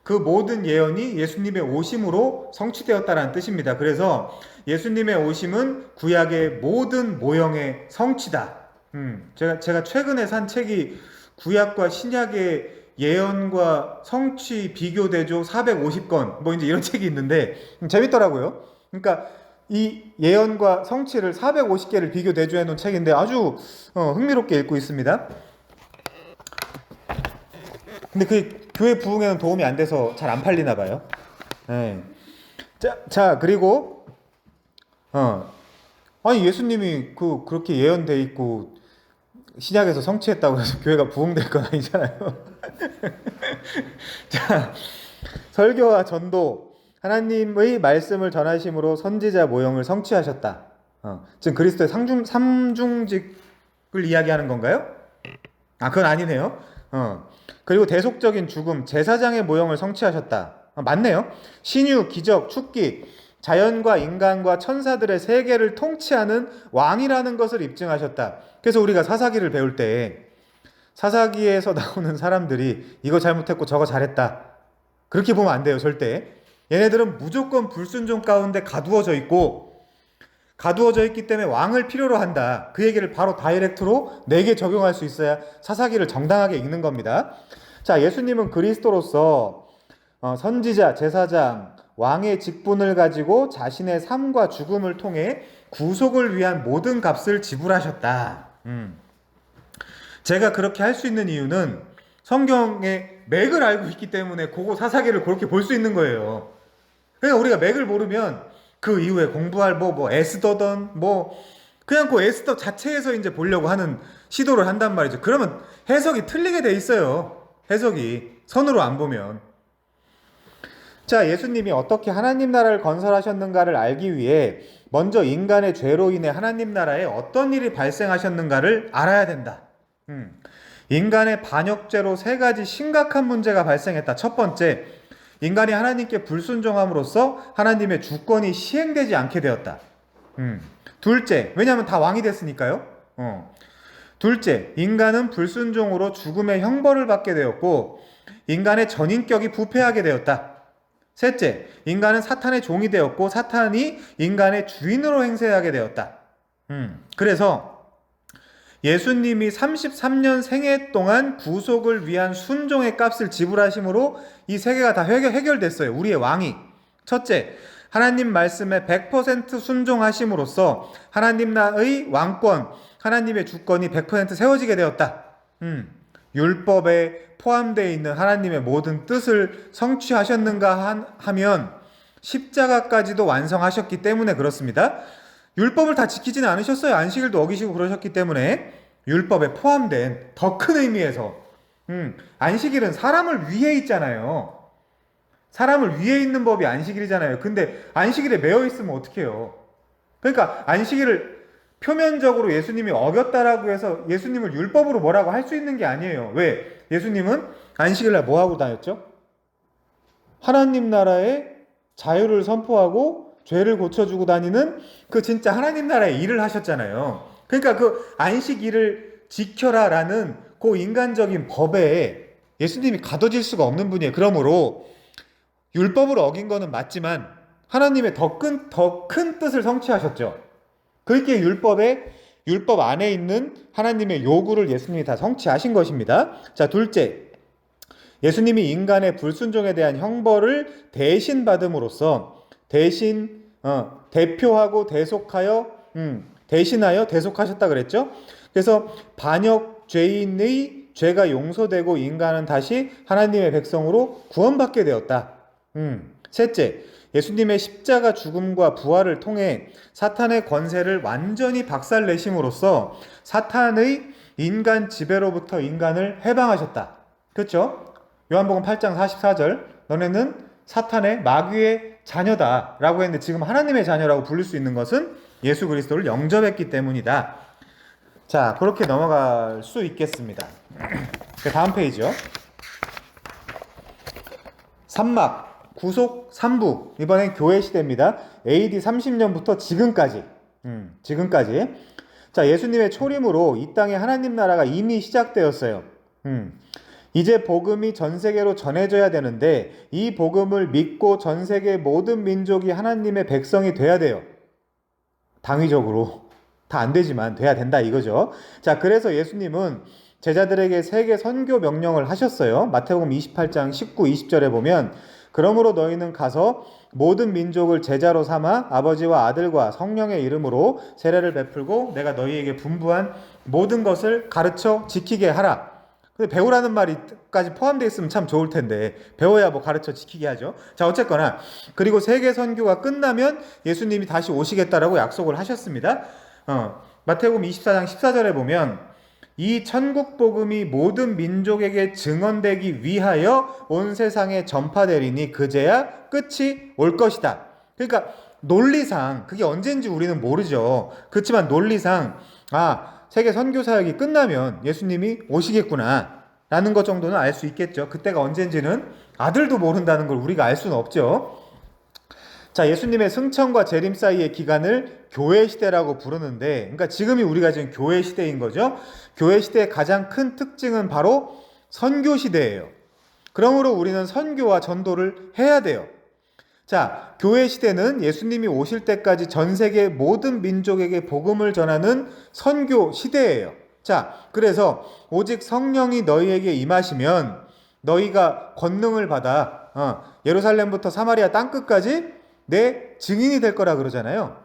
[SPEAKER 1] 그 모든 예언이 예수님의 오심으로 성취되었다는 뜻입니다. 그래서 예수님의 오심은 구약의 모든 모형의 성취다. 제가 최근에 산 책이 구약과 신약의 예언과 성취 비교대조 450권, 뭐 이제 이런 책이 있는데 재밌더라고요. 그러니까 이 예언과 성취를 450개를 비교 대조해 놓은 책인데 아주 흥미롭게 읽고 있습니다. 근데 그 교회 부흥에는 도움이 안 돼서 잘 안 팔리나 봐요. 네. 자, 그리고 아니 예수님이 그렇게 예언돼 있고 신약에서 성취했다고 해서 교회가 부흥될 건 아니잖아요. 자, 설교와 전도, 하나님의 말씀을 전하심으로 선지자 모형을 성취하셨다. 지금 그리스도의 삼중직을 이야기하는 건가요? 그건 아니네요. 그리고 대속적인 죽음, 제사장의 모형을 성취하셨다. 맞네요. 신유, 기적, 축기, 자연과 인간과 천사들의 세계를 통치하는 왕이라는 것을 입증하셨다. 그래서 우리가 사사기를 배울 때 사사기에서 나오는 사람들이 이거 잘못했고 저거 잘했다, 그렇게 보면 안 돼요. 절대. 얘네들은 무조건 불순종 가운데 가두어져 있기 때문에 왕을 필요로 한다. 그 얘기를 바로 다이렉트로 내게 적용할 수 있어야 사사기를 정당하게 읽는 겁니다. 자, 예수님은 그리스도로서 선지자, 제사장, 왕의 직분을 가지고 자신의 삶과 죽음을 통해 구속을 위한 모든 값을 지불하셨다. 제가 그렇게 할 수 있는 이유는 성경의 맥을 알고 있기 때문에 그거 사사기를 그렇게 볼 수 있는 거예요. 그러니까 우리가 맥을 모르면 그 이후에 공부할 에스더든 그냥 그 에스더 자체에서 이제 보려고 하는 시도를 한단 말이죠. 그러면 해석이 틀리게 돼 있어요. 해석이 선으로 안 보면. 자, 예수님이 어떻게 하나님 나라를 건설하셨는가를 알기 위해 먼저 인간의 죄로 인해 하나님 나라에 어떤 일이 발생하셨는가를 알아야 된다. 인간의 반역죄로 3가지 심각한 문제가 발생했다. 첫 번째, 인간이 하나님께 불순종함으로써 하나님의 주권이 시행되지 않게 되었다. 둘째, 왜냐하면 다 왕이 됐으니까요. 둘째, 인간은 불순종으로 죽음의 형벌을 받게 되었고 인간의 전인격이 부패하게 되었다. 셋째, 인간은 사탄의 종이 되었고 사탄이 인간의 주인으로 행세하게 되었다. 그래서 예수님이 33년 생애 동안 구속을 위한 순종의 값을 지불하심으로 이 3개가 다 해결됐어요. 우리의 왕이. 첫째, 하나님 말씀에 100% 순종하심으로써 하나님 나라의 왕권, 하나님의 주권이 100% 세워지게 되었다. 율법에 포함되어 있는 하나님의 모든 뜻을 성취하셨는가 하면 십자가까지도 완성하셨기 때문에 그렇습니다. 율법을 다 지키지는 않으셨어요. 안식일도 어기시고 그러셨기 때문에 율법에 포함된 더 큰 의미에서 안식일은 사람을 위해 있잖아요. 사람을 위해 있는 법이 안식일이잖아요. 근데 안식일에 매여 있으면 어떡해요? 그러니까 안식일을 표면적으로 예수님이 어겼다라고 해서 예수님을 율법으로 뭐라고 할 수 있는 게 아니에요. 왜? 예수님은 안식일날 뭐 하고 다녔죠? 하나님 나라의 자유를 선포하고 죄를 고쳐주고 다니는 그 진짜 하나님 나라의 일을 하셨잖아요. 그러니까 그 안식일을 지켜라라는 그 인간적인 법에 예수님이 가둬질 수가 없는 분이에요. 그러므로 율법을 어긴 거는 맞지만 하나님의 더 큰 뜻을 성취하셨죠. 그렇게 율법 안에 있는 하나님의 요구를 예수님이 다 성취하신 것입니다. 자, 둘째, 예수님이 인간의 불순종에 대한 형벌을 대신 받음으로써 대표하고 대신하여 대속하셨다 그랬죠. 그래서 반역 죄인의 죄가 용서되고 인간은 다시 하나님의 백성으로 구원받게 되었다. 셋째, 예수님의 십자가 죽음과 부활을 통해 사탄의 권세를 완전히 박살내심으로써 사탄의 인간 지배로부터 인간을 해방하셨다. 그렇죠? 요한복음 8장 44절, 너네는 사탄의 마귀의 자녀다 라고 했는데 지금 하나님의 자녀라고 부를 수 있는 것은 예수 그리스도를 영접했기 때문이다. 자, 그렇게 넘어갈 수 있겠습니다. 다음 페이지요. 삼막, 구속, 삼부. 이번엔 교회 시대입니다. AD 30년부터 지금까지. 지금까지. 자, 예수님의 초림으로 이 땅에 하나님 나라가 이미 시작되었어요. 이제 복음이 전 세계로 전해져야 되는데 이 복음을 믿고 전 세계 모든 민족이 하나님의 백성이 돼야 돼요. 당위적으로. 다 안 되지만 돼야 된다 이거죠. 자, 그래서 예수님은 제자들에게 세계 선교 명령을 하셨어요. 마태복음 28장 19, 20절에 보면 그러므로 너희는 가서 모든 민족을 제자로 삼아 아버지와 아들과 성령의 이름으로 세례를 베풀고 내가 너희에게 분부한 모든 것을 가르쳐 지키게 하라. 근데 배우라는 말이까지 포함되어 있으면 참 좋을 텐데 배워야 뭐 가르쳐 지키게 하죠. 자, 어쨌거나 그리고 세계 선교가 끝나면 예수님이 다시 오시겠다라고 약속을 하셨습니다. 마태복음 24장 14절에 보면 이 천국 복음이 모든 민족에게 증언되기 위하여 온 세상에 전파되리니 그제야 끝이 올 것이다. 그러니까 논리상 그게 언젠지 우리는 모르죠. 그렇지만 논리상 세계 선교 사역이 끝나면 예수님이 오시겠구나 라는 것 정도는 알 수 있겠죠. 그때가 언젠지는 아들도 모른다는 걸 우리가 알 수는 없죠. 자, 예수님의 승천과 재림 사이의 기간을 교회 시대라고 부르는데, 그러니까 지금이 우리가 지금 교회 시대인 거죠. 교회 시대의 가장 큰 특징은 바로 선교 시대예요. 그러므로 우리는 선교와 전도를 해야 돼요. 자, 교회 시대는 예수님이 오실 때까지 전 세계 모든 민족에게 복음을 전하는 선교 시대예요. 자, 그래서 오직 성령이 너희에게 임하시면 너희가 권능을 받아 예루살렘부터 사마리아 땅끝까지 내 증인이 될 거라 그러잖아요.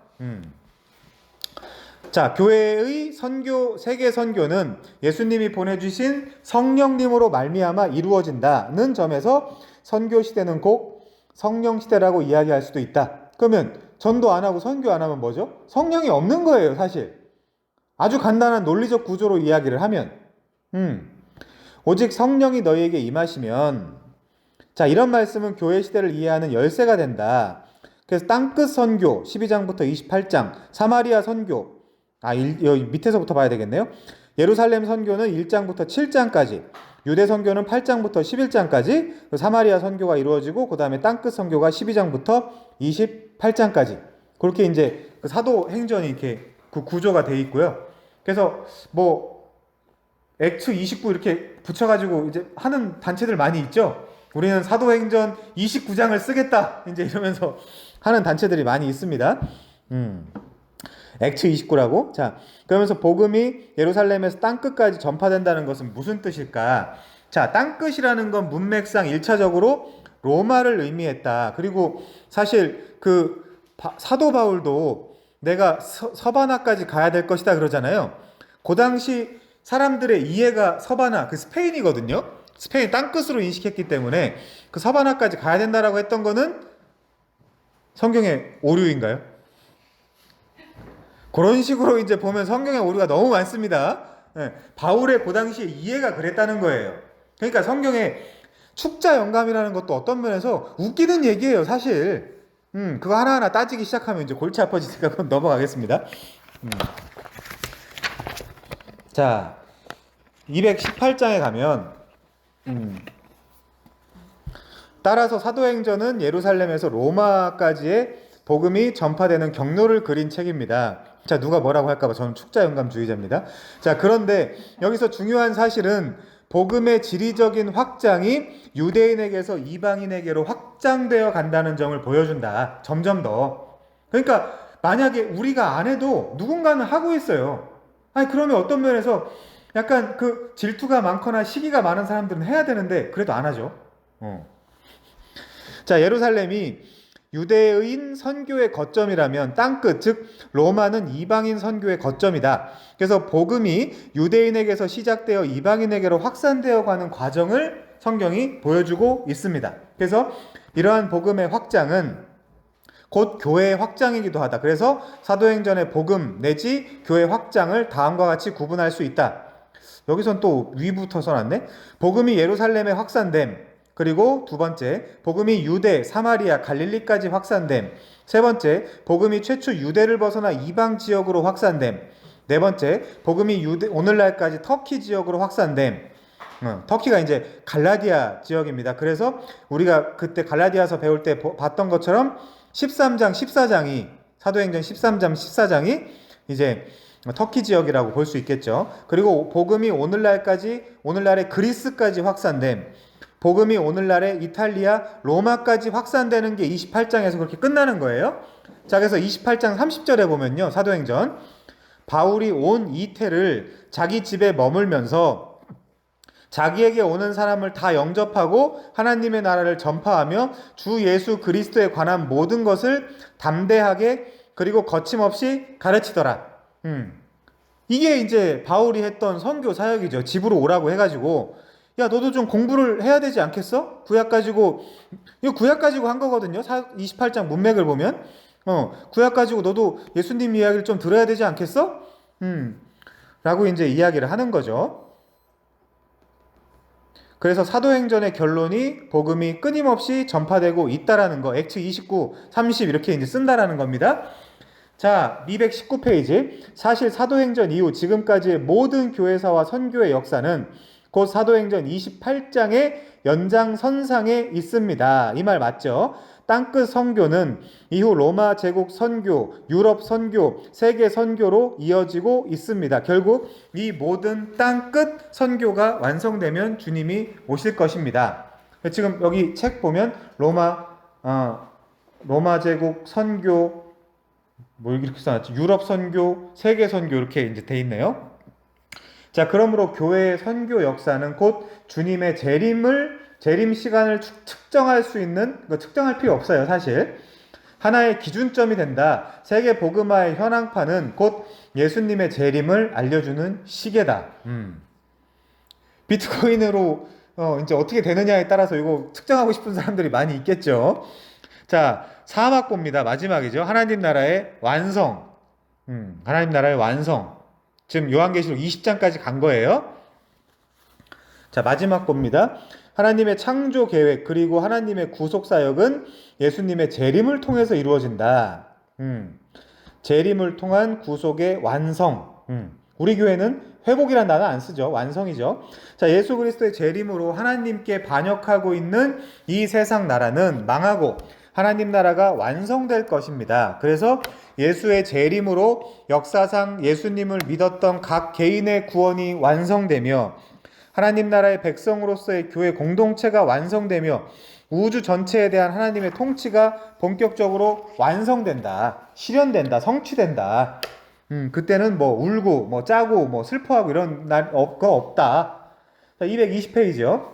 [SPEAKER 1] 자, 교회의 선교, 세계 선교는 예수님이 보내주신 성령님으로 말미암아 이루어진다는 점에서 선교 시대는 곧 성령 시대라고 이야기할 수도 있다. 그러면 전도 안 하고 선교 안 하면 뭐죠? 성령이 없는 거예요, 사실. 아주 간단한 논리적 구조로 이야기를 하면 오직 성령이 너희에게 임하시면, 자, 이런 말씀은 교회 시대를 이해하는 열쇠가 된다. 그래서 땅끝 선교 12장부터 28장, 사마리아 선교, 여기 밑에서부터 봐야 되겠네요. 예루살렘 선교는 1장부터 7장까지, 유대 선교는 8장부터 11장까지, 사마리아 선교가 이루어지고 그 다음에 땅끝 선교가 12장부터 28장까지. 그렇게 이제 그 사도행전이 이렇게 그 구조가 돼 있고요. 그래서 뭐 액트 29 이렇게 붙여가지고 이제 하는 단체들 많이 있죠. 우리는 사도행전 29장을 쓰겠다 이제 이러면서 하는 단체들이 많이 있습니다. 액트 29라고. 자, 그러면서 복음이 예루살렘에서 땅끝까지 전파된다는 것은 무슨 뜻일까? 자, 땅끝이라는 건 문맥상 1차적으로 로마를 의미했다. 그리고 사실 그 사도 바울도 내가 서바나까지 가야 될 것이다 그러잖아요. 그 당시 사람들의 이해가 서바나, 그 스페인이거든요. 스페인 땅끝으로 인식했기 때문에 그 서바나까지 가야 된다라고 했던 거는 성경의 오류인가요? 그런 식으로 이제 보면 성경의 오류가 너무 많습니다. 바울의 그 당시에 이해가 그랬다는 거예요. 그러니까 성경에 축자 영감이라는 것도 어떤 면에서 웃기는 얘기예요, 사실. 그거 하나하나 따지기 시작하면 이제 골치 아파지니까 그건 넘어가겠습니다. 자, 218장에 가면 따라서 사도행전은 예루살렘에서 로마까지의 복음이 전파되는 경로를 그린 책입니다. 자, 누가 뭐라고 할까봐 저는 축자 영감주의자입니다. 자, 그런데 여기서 중요한 사실은 복음의 지리적인 확장이 유대인에게서 이방인에게로 확장되어 간다는 점을 보여준다. 점점 더. 그러니까 만약에 우리가 안 해도 누군가는 하고 있어요. 아니, 그러면 어떤 면에서 약간 그 질투가 많거나 시기가 많은 사람들은 해야 되는데 그래도 안 하죠. 자, 예루살렘이 유대인 선교의 거점이라면 땅끝, 즉 로마는 이방인 선교의 거점이다. 그래서 복음이 유대인에게서 시작되어 이방인에게로 확산되어 가는 과정을 성경이 보여주고 있습니다. 그래서 이러한 복음의 확장은 곧 교회의 확장이기도 하다. 그래서 사도행전의 복음 내지 교회 확장을 다음과 같이 구분할 수 있다. 여기선 또 위부터 써놨네. 복음이 예루살렘에 확산됨. 그리고 두 번째, 복음이 유대, 사마리아, 갈릴리까지 확산됨. 세 번째, 복음이 최초 유대를 벗어나 이방 지역으로 확산됨. 네 번째, 복음이 오늘날까지 터키 지역으로 확산됨. 터키가 이제 갈라디아 지역입니다. 그래서 우리가 그때 갈라디아서 배울 때 봤던 것처럼 13장, 14장이 사도행전 13장, 14장이 이제 터키 지역이라고 볼 수 있겠죠. 그리고 복음이 오늘날의 그리스까지 확산됨. 복음이 오늘날의 이탈리아, 로마까지 확산되는 게 28장에서 그렇게 끝나는 거예요. 자, 그래서 28장 30절에 보면요. 사도행전. 바울이 온 이태를 자기 집에 머물면서 자기에게 오는 사람을 다 영접하고 하나님의 나라를 전파하며 주 예수 그리스도에 관한 모든 것을 담대하게 그리고 거침없이 가르치더라. 이게 이제 바울이 했던 선교 사역이죠. 집으로 오라고 해가지고 야 너도 좀 공부를 해야 되지 않겠어? 이거 구약 가지고 한 거거든요. 28장 문맥을 보면 구약 가지고 너도 예수님 이야기를 좀 들어야 되지 않겠어? 라고 이제 이야기를 하는 거죠. 그래서 사도행전의 결론이 복음이 끊임없이 전파되고 있다라는 거, 액트 29, 30 이렇게 이제 쓴다라는 겁니다. 자, 219페이지. 사실 사도행전 이후 지금까지의 모든 교회사와 선교의 역사는 곧 사도행전 28장의 연장선상에 있습니다. 이 말 맞죠? 땅끝 선교는 이후 로마 제국 선교, 유럽 선교, 세계 선교로 이어지고 있습니다. 결국 이 모든 땅끝 선교가 완성되면 주님이 오실 것입니다. 지금 여기 책 보면 로마 제국 선교 뭐 이렇게 써놨죠? 유럽 선교, 세계 선교 이렇게 이제 돼 있네요. 자, 그러므로 교회의 선교 역사는 곧 주님의 재림 시간을 측정할 수 있는, 측정할 필요 없어요, 사실. 하나의 기준점이 된다. 세계 복음화의 현황판은 곧 예수님의 재림을 알려주는 시계다. 비트코인으로 이제 어떻게 되느냐에 따라서 이거 측정하고 싶은 사람들이 많이 있겠죠. 자, 사막보입니다. 마지막이죠. 하나님 나라의 완성. 하나님 나라의 완성. 지금 요한계시록 20장까지 간 거예요. 자, 마지막 봅니다. 하나님의 창조 계획 그리고 하나님의 구속 사역은 예수님의 재림을 통해서 이루어진다. 재림을 통한 구속의 완성. 우리 교회는 회복이란 단어 안 쓰죠. 완성이죠. 자, 예수 그리스도의 재림으로 하나님께 반역하고 있는 이 세상 나라는 망하고 하나님 나라가 완성될 것입니다. 그래서 예수의 재림으로 역사상 예수님을 믿었던 각 개인의 구원이 완성되며 하나님 나라의 백성으로서의 교회 공동체가 완성되며 우주 전체에 대한 하나님의 통치가 본격적으로 완성된다. 실현된다. 성취된다. 그때는 뭐 울고 뭐 짜고 뭐 슬퍼하고 이런 날 거 없다. 자, 220페이지요.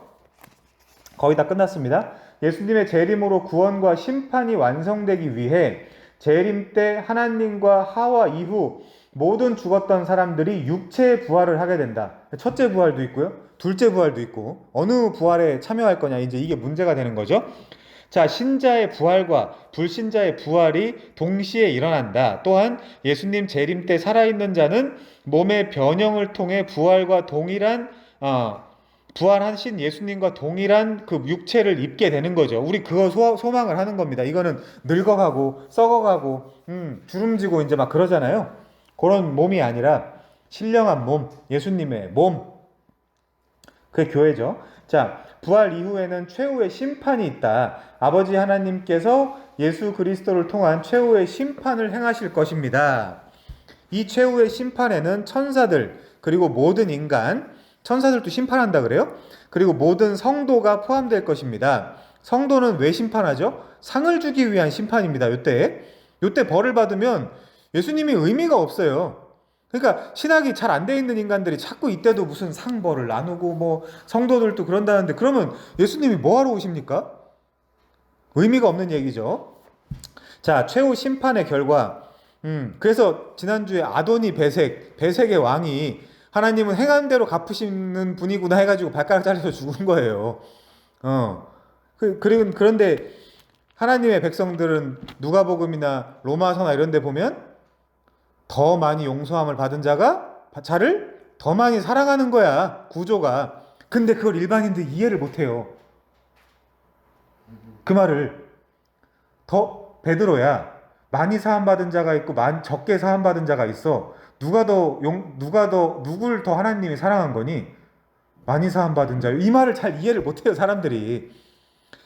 [SPEAKER 1] 거의 다 끝났습니다. 예수님의 재림으로 구원과 심판이 완성되기 위해 재림 때 하나님과 하와 이후 모든 죽었던 사람들이 육체의 부활을 하게 된다. 첫째 부활도 있고요. 둘째 부활도 있고 어느 부활에 참여할 거냐 이제 이게 문제가 되는 거죠. 자, 신자의 부활과 불신자의 부활이 동시에 일어난다. 또한 예수님 재림 때 살아있는 자는 몸의 변형을 통해 부활과 동일한 부활하신 예수님과 동일한 그 육체를 입게 되는 거죠. 우리 그거 소망을 하는 겁니다. 이거는 늙어가고 썩어가고 주름지고 이제 막 그러잖아요. 그런 몸이 아니라 신령한 몸, 예수님의 몸. 그게 교회죠. 자, 부활 이후에는 최후의 심판이 있다. 아버지 하나님께서 예수 그리스도를 통한 최후의 심판을 행하실 것입니다. 이 최후의 심판에는 천사들 그리고 모든 인간, 천사들도 심판한다 그래요? 그리고 모든 성도가 포함될 것입니다. 성도는 왜 심판하죠? 상을 주기 위한 심판입니다. 요때 벌을 받으면 예수님이 의미가 없어요. 그러니까 신학이 잘 안 돼 있는 인간들이 자꾸 이때도 무슨 상벌을 나누고 뭐 성도들도 그런다는데 그러면 예수님이 뭐하러 오십니까? 의미가 없는 얘기죠. 자, 최후 심판의 결과 그래서 지난주에 아도니 배색의 왕이 하나님은 행한 대로 갚으시는 분이구나 해가지고 발가락 잘려서 죽은 거예요. 그런데 하나님의 백성들은 누가복음이나 로마서나 이런 데 보면 더 많이 용서함을 받은 자를 더 많이 사랑하는 거야, 구조가. 근데 그걸 일반인들이 이해를 못해요. 그 말을. 베드로야, 많이 사함받은 자가 있고 적게 사함받은 자가 있어. 누굴 더 하나님이 사랑한 거니? 많이 사함받은 자요. 이 말을 잘 이해를 못해요, 사람들이.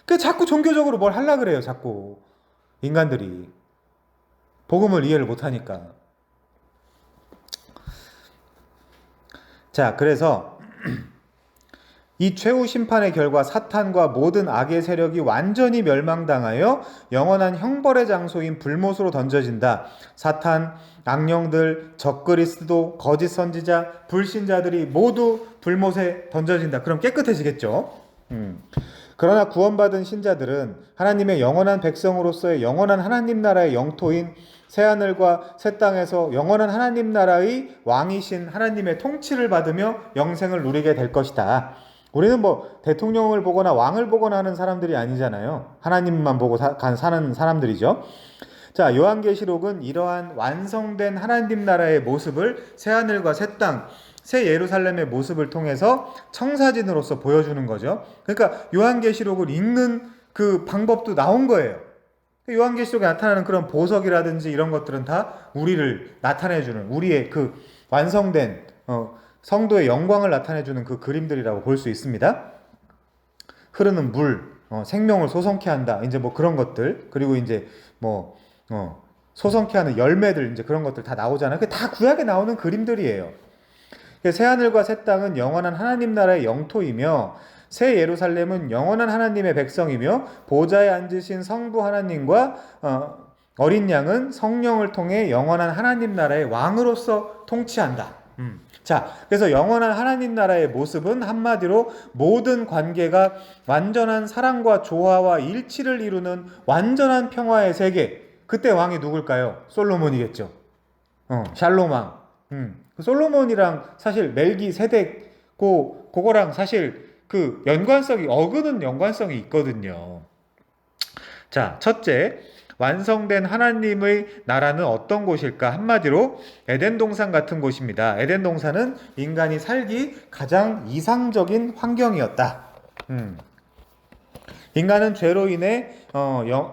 [SPEAKER 1] 그 자꾸 종교적으로 뭘 하려 그래요, 자꾸. 인간들이. 복음을 이해를 못하니까. 자, 그래서 이 최후 심판의 결과 사탄과 모든 악의 세력이 완전히 멸망당하여 영원한 형벌의 장소인 불못으로 던져진다. 사탄, 악령들, 적그리스도, 거짓 선지자, 불신자들이 모두 불못에 던져진다. 그럼 깨끗해지겠죠? 그러나 구원받은 신자들은 하나님의 영원한 백성으로서의 영원한 하나님 나라의 영토인 새하늘과 새 땅에서 영원한 하나님 나라의 왕이신 하나님의 통치를 받으며 영생을 누리게 될 것이다. 우리는 뭐 대통령을 보거나 왕을 보거나 하는 사람들이 아니잖아요. 하나님만 보고 사는 사람들이죠. 자, 요한계시록은 이러한 완성된 하나님 나라의 모습을 새하늘과 새 땅, 새 예루살렘의 모습을 통해서 청사진으로서 보여주는 거죠. 그러니까 요한계시록을 읽는 그 방법도 나온 거예요. 요한계시록에 나타나는 그런 보석이라든지 이런 것들은 다 우리를 나타내주는, 우리의 그 완성된 성도의 영광을 나타내주는 그 그림들이라고 볼 수 있습니다. 흐르는 물, 생명을 소성케 한다. 이제 뭐 그런 것들, 그리고 이제 뭐 소성케 하는 열매들, 이제 그런 것들 다 나오잖아요. 그게 다 구약에 나오는 그림들이에요. 새하늘과 새 땅은 영원한 하나님 나라의 영토이며 새 예루살렘은 영원한 하나님의 백성이며 보좌에 앉으신 성부 하나님과 어린 양은 성령을 통해 영원한 하나님 나라의 왕으로서 통치한다. 자, 그래서 영원한 하나님 나라의 모습은 한마디로 모든 관계가 완전한 사랑과 조화와 일치를 이루는 완전한 평화의 세계. 그때 왕이 누굴까요? 솔로몬이겠죠. 샬롬 왕. 솔로몬이랑 사실 멜기세덱 그거랑 사실 그 연관성이 어긋는 연관성이 있거든요. 자, 첫째, 완성된 하나님의 나라는 어떤 곳일까? 한마디로 에덴 동산 같은 곳입니다. 에덴 동산은 인간이 살기 가장 이상적인 환경이었다. 인간은 죄로 인해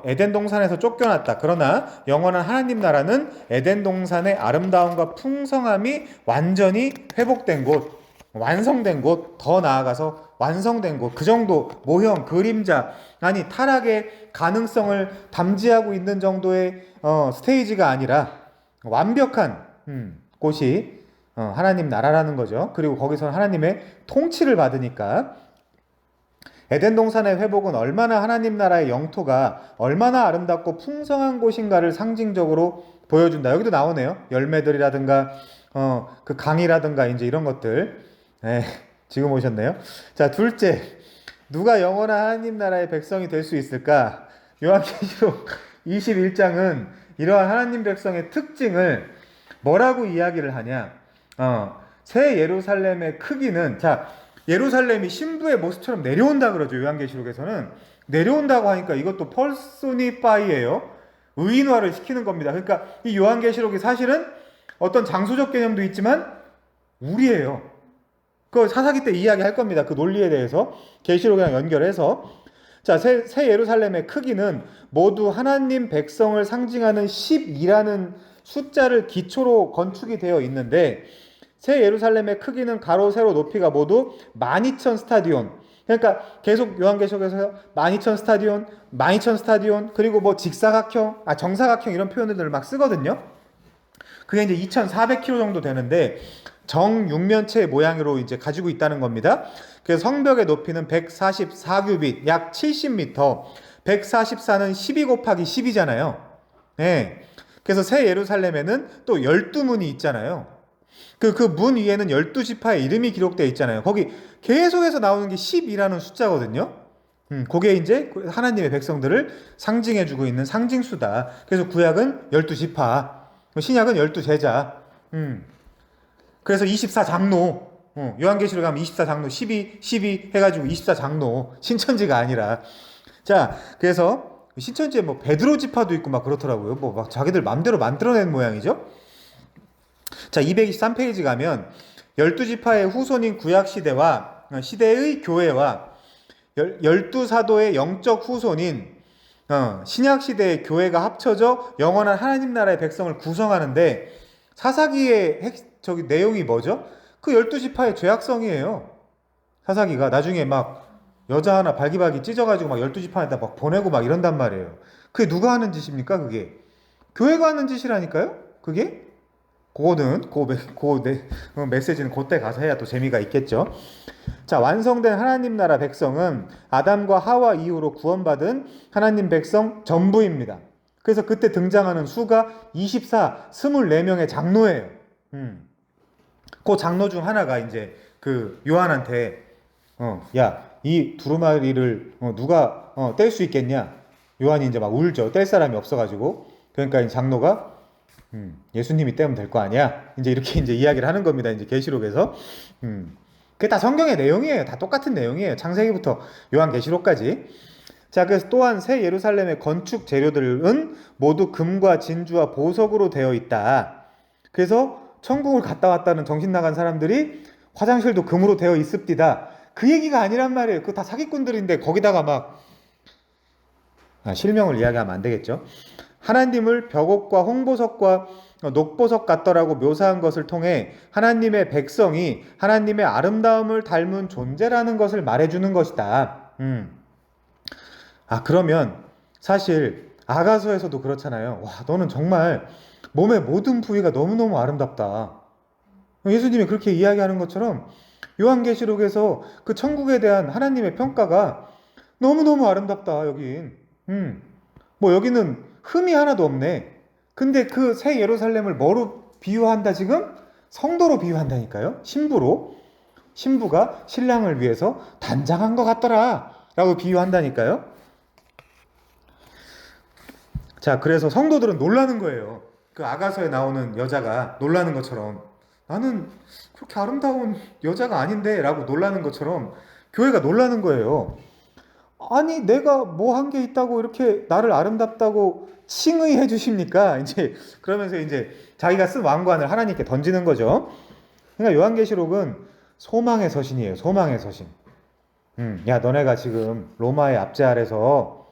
[SPEAKER 1] 에덴 동산에서 쫓겨났다. 그러나 영원한 하나님 나라는 에덴 동산의 아름다움과 풍성함이 완전히 회복된 곳, 완성된 곳, 더 나아가서 완성된 곳, 그 정도 모형, 그림자, 아니 타락의 가능성을 담지하고 있는 정도의 스테이지가 아니라 완벽한 곳이 하나님 나라라는 거죠. 그리고 거기서 하나님의 통치를 받으니까 에덴 동산의 회복은 얼마나 하나님 나라의 영토가 얼마나 아름답고 풍성한 곳인가를 상징적으로 보여준다. 여기도 나오네요. 열매들이라든가 그 강이라든가 이제 이런 것들. 지금 오셨네요. 자, 둘째, 누가 영원한 하나님 나라의 백성이 될 수 있을까? 요한계시록 21장은 이러한 하나님 백성의 특징을 뭐라고 이야기를 하냐? 새 예루살렘의 크기는, 자, 예루살렘이 신부의 모습처럼 내려온다 그러죠. 요한계시록에서는 내려온다고 하니까 이것도 퍼소니파이예요. 의인화를 시키는 겁니다. 그러니까 이 요한계시록이 사실은 어떤 장소적 개념도 있지만 우리예요. 그 사사기 때 이야기할 겁니다. 그 논리에 대해서 계시록이랑 연결해서. 자, 새 예루살렘의 크기는 모두 하나님 백성을 상징하는 10이라는 숫자를 기초로 건축이 되어 있는데 새 예루살렘의 크기는 가로 세로 높이가 모두 12,000 스타디온. 그러니까 계속 요한계시록에서 12,000 스타디온, 12,000 스타디온, 그리고 뭐 직사각형, 정사각형 이런 표현들을 막 쓰거든요. 그게 이제 2,400km 정도 되는데 정육면체 모양으로 이제 가지고 있다는 겁니다. 그래서 성벽의 높이는 144규빗, 약 70m. 144는 12 곱하기 10이잖아요. 네. 그래서 새 예루살렘에는 또 12문이 있잖아요. 그 문 위에는 12지파의 이름이 기록되어 있잖아요. 거기 계속해서 나오는 게 10이라는 숫자거든요. 그게 이제 하나님의 백성들을 상징해주고 있는 상징수다. 그래서 구약은 12지파, 신약은 12제자. 그래서 24장로, 요한계시록 가면 24장로, 12 해가지고 24장로, 신천지가 아니라. 자, 그래서 신천지에 뭐 베드로 지파도 있고 막 그렇더라고요. 뭐 막 자기들 맘대로 만들어낸 모양이죠. 자, 223페이지 가면 12지파의 후손인 구약시대와 시대의 교회와 12사도의 영적 후손인 신약시대의 교회가 합쳐져 영원한 하나님 나라의 백성을 구성하는데 사사기의 내용이 뭐죠? 그 12지파의 죄악성이에요. 사사기가 나중에 막 여자 하나 발기발기 찢어가지고 막 12지판에다 막 보내고 막 이런단 말이에요. 그게 누가 하는 짓입니까, 그게? 교회가 하는 짓이라니까요? 그게? 그거는, 메시지는 그때 가서 해야 또 재미가 있겠죠. 자, 완성된 하나님 나라 백성은 아담과 하와 이후로 구원받은 하나님 백성 전부입니다. 그래서 그때 등장하는 수가 24명의 장로예요. 그 장로 중 하나가 이제 그 요한한테 야, 이 두루마리를 누가 뗄 수 있겠냐? 요한이 이제 막 울죠. 뗄 사람이 없어가지고. 그러니까 이 장로가 예수님이 떼면 될 거 아니야? 이제 이렇게 이제 이야기를 하는 겁니다. 이제 계시록에서. 그게 다 성경의 내용이에요. 다 똑같은 내용이에요. 창세기부터 요한계시록까지. 자, 그래서 또한 새 예루살렘의 건축 재료들은 모두 금과 진주와 보석으로 되어 있다. 그래서 천국을 갔다 왔다는 정신 나간 사람들이 화장실도 금으로 되어 있습니다. 그 얘기가 아니란 말이에요. 그거 다 사기꾼들인데 거기다가 막 실명을 이야기하면 안 되겠죠. 하나님을 벽옥과 홍보석과 녹보석 같더라고 묘사한 것을 통해 하나님의 백성이 하나님의 아름다움을 닮은 존재라는 것을 말해주는 것이다. 그러면 사실 아가서에서도 그렇잖아요. 와, 너는 정말 몸의 모든 부위가 너무너무 아름답다. 예수님이 그렇게 이야기하는 것처럼 요한계시록에서 그 천국에 대한 하나님의 평가가 너무너무 아름답다, 여긴. 뭐 여기는 흠이 하나도 없네. 근데 그 새 예루살렘을 뭐로 비유한다 지금? 성도로 비유한다니까요. 신부로. 신부가 신랑을 위해서 단장한 것 같더라 라고 비유한다니까요. 자, 그래서 성도들은 놀라는 거예요. 그 아가서에 나오는 여자가 놀라는 것처럼 나는 그렇게 아름다운 여자가 아닌데 라고 놀라는 것처럼 교회가 놀라는 거예요. 아니, 내가 뭐 한 게 있다고 이렇게 나를 아름답다고 칭의해 주십니까? 이제 그러면서 이제 자기가 쓴 왕관을 하나님께 던지는 거죠. 그러니까 요한계시록은 소망의 서신이에요. 소망의 서신. 야, 너네가 지금 로마의 압제 아래서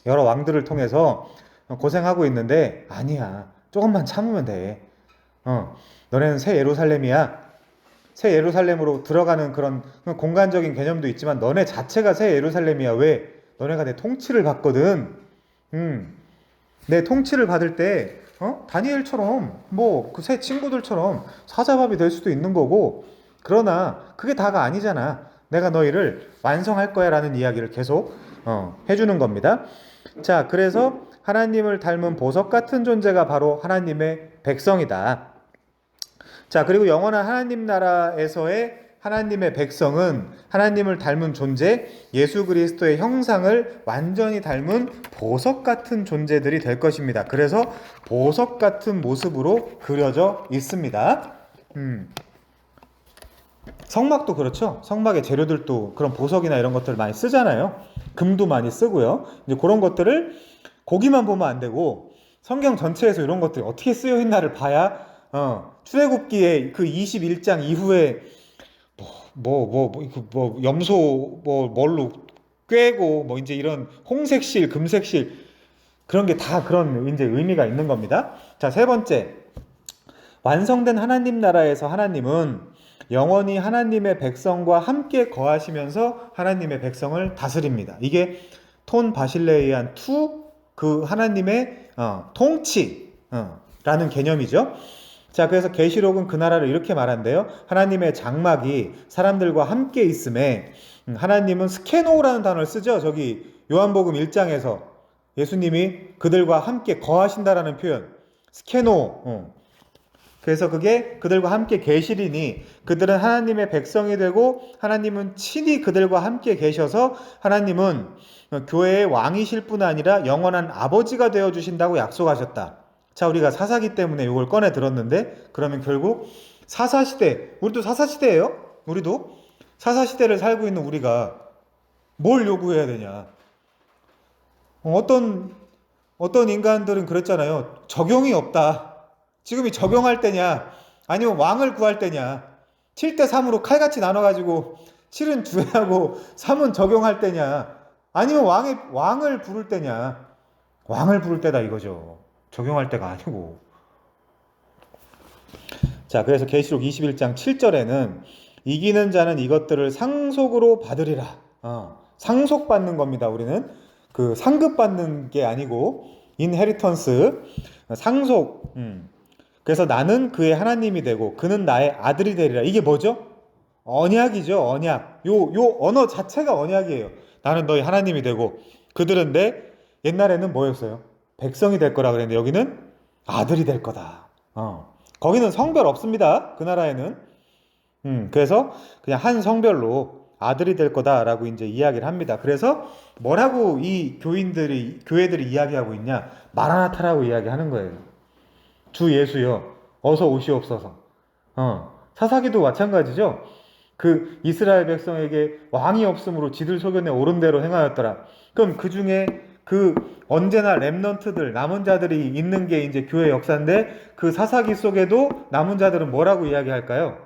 [SPEAKER 1] 여러 왕들을 통해서 고생하고 있는데 아니야. 조금만 참으면 돼. 너네는 새 예루살렘이야. 새 예루살렘으로 들어가는 그런 공간적인 개념도 있지만 너네 자체가 새 예루살렘이야. 왜? 너네가 내 통치를 받거든. 내 통치를 받을 때 다니엘처럼 뭐 그 새 친구들처럼 사자밥이 될 수도 있는 거고, 그러나 그게 다가 아니잖아. 내가 너희를 완성할 거야 라는 이야기를 계속 해주는 겁니다. 자, 그래서 하나님을 닮은 보석 같은 존재가 바로 하나님의 백성이다. 자, 그리고 영원한 하나님 나라에서의 하나님의 백성은 하나님을 닮은 존재, 예수 그리스도의 형상을 완전히 닮은 보석 같은 존재들이 될 것입니다. 그래서 보석 같은 모습으로 그려져 있습니다. 성막도 그렇죠. 성막의 재료들도 그런 보석이나 이런 것들을 많이 쓰잖아요. 금도 많이 쓰고요. 이제 그런 것들을 고기만 보면 안 되고 성경 전체에서 이런 것들이 어떻게 쓰여 있나를 봐야 출애굽기의 그 21장 이후에 염소 뭘로 꿰고 이제 이런 홍색실, 금색실 그런 게 다 그런 이제 의미가 있는 겁니다. 자, 세 번째. 완성된 하나님 나라에서 하나님은 영원히 하나님의 백성과 함께 거하시면서 하나님의 백성을 다스립니다. 이게 톤 바실레이안 그 하나님의 통치라는 개념이죠. 자, 그래서 계시록은 그 나라를 이렇게 말한대요. 하나님의 장막이 사람들과 함께 있음에, 하나님은 스케노라는 단어를 쓰죠. 저기 요한복음 1장에서 예수님이 그들과 함께 거하신다라는 표현. 스케노. 그래서 그게 그들과 함께 계시리니 그들은 하나님의 백성이 되고 하나님은 친히 그들과 함께 계셔서 하나님은 교회의 왕이실 뿐 아니라 영원한 아버지가 되어주신다고 약속하셨다. 자, 우리가 사사기 때문에 이걸 꺼내 들었는데, 그러면 결국 사사시대, 우리도 사사시대예요. 우리도 사사시대를 살고 있는 우리가 뭘 요구해야 되냐. 어떤 인간들은 그랬잖아요. 적용이 없다. 지금이 적용할 때냐 아니면 왕을 구할 때냐. 7대 3으로 칼같이 나눠가지고 7은 주회하고 3은 적용할 때냐 아니면 왕을 부를 때냐. 왕을 부를 때다 이거죠. 적용할 때가 아니고. 자, 그래서 계시록 21장 7절에는 이기는 자는 이것들을 상속으로 받으리라. 상속받는 겁니다. 우리는 그 상급받는 게 아니고 인헤리턴스, 상속. 그래서 나는 그의 하나님이 되고 그는 나의 아들이 되리라. 이게 뭐죠? 언약이죠. 언약. 요 언어 자체가 언약이에요. 나는 너희 하나님이 되고 그들은 내 옛날에는 뭐였어요? 백성이 될 거라 그랬는데 여기는 아들이 될 거다. 거기는 성별 없습니다. 그 나라에는. 그래서 그냥 한 성별로 아들이 될 거다라고 이제 이야기를 합니다. 그래서 뭐라고 이 교회들이 이야기하고 있냐? 마라나타라고 이야기하는 거예요. 주 예수여, 어서 오시옵소서. 사사기도 마찬가지죠. 그 이스라엘 백성에게 왕이 없으므로 지들 소견에 옳은 대로 행하였더라. 그럼 그 중에 그 언제나 렘넌트들, 남은 자들이 있는 게 이제 교회 역사인데 그 사사기 속에도 남은 자들은 뭐라고 이야기할까요?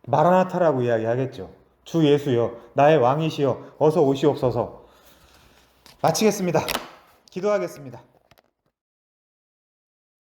[SPEAKER 1] 마라나타라고 이야기하겠죠. 주 예수여, 나의 왕이시여, 어서 오시옵소서. 마치겠습니다. 기도하겠습니다.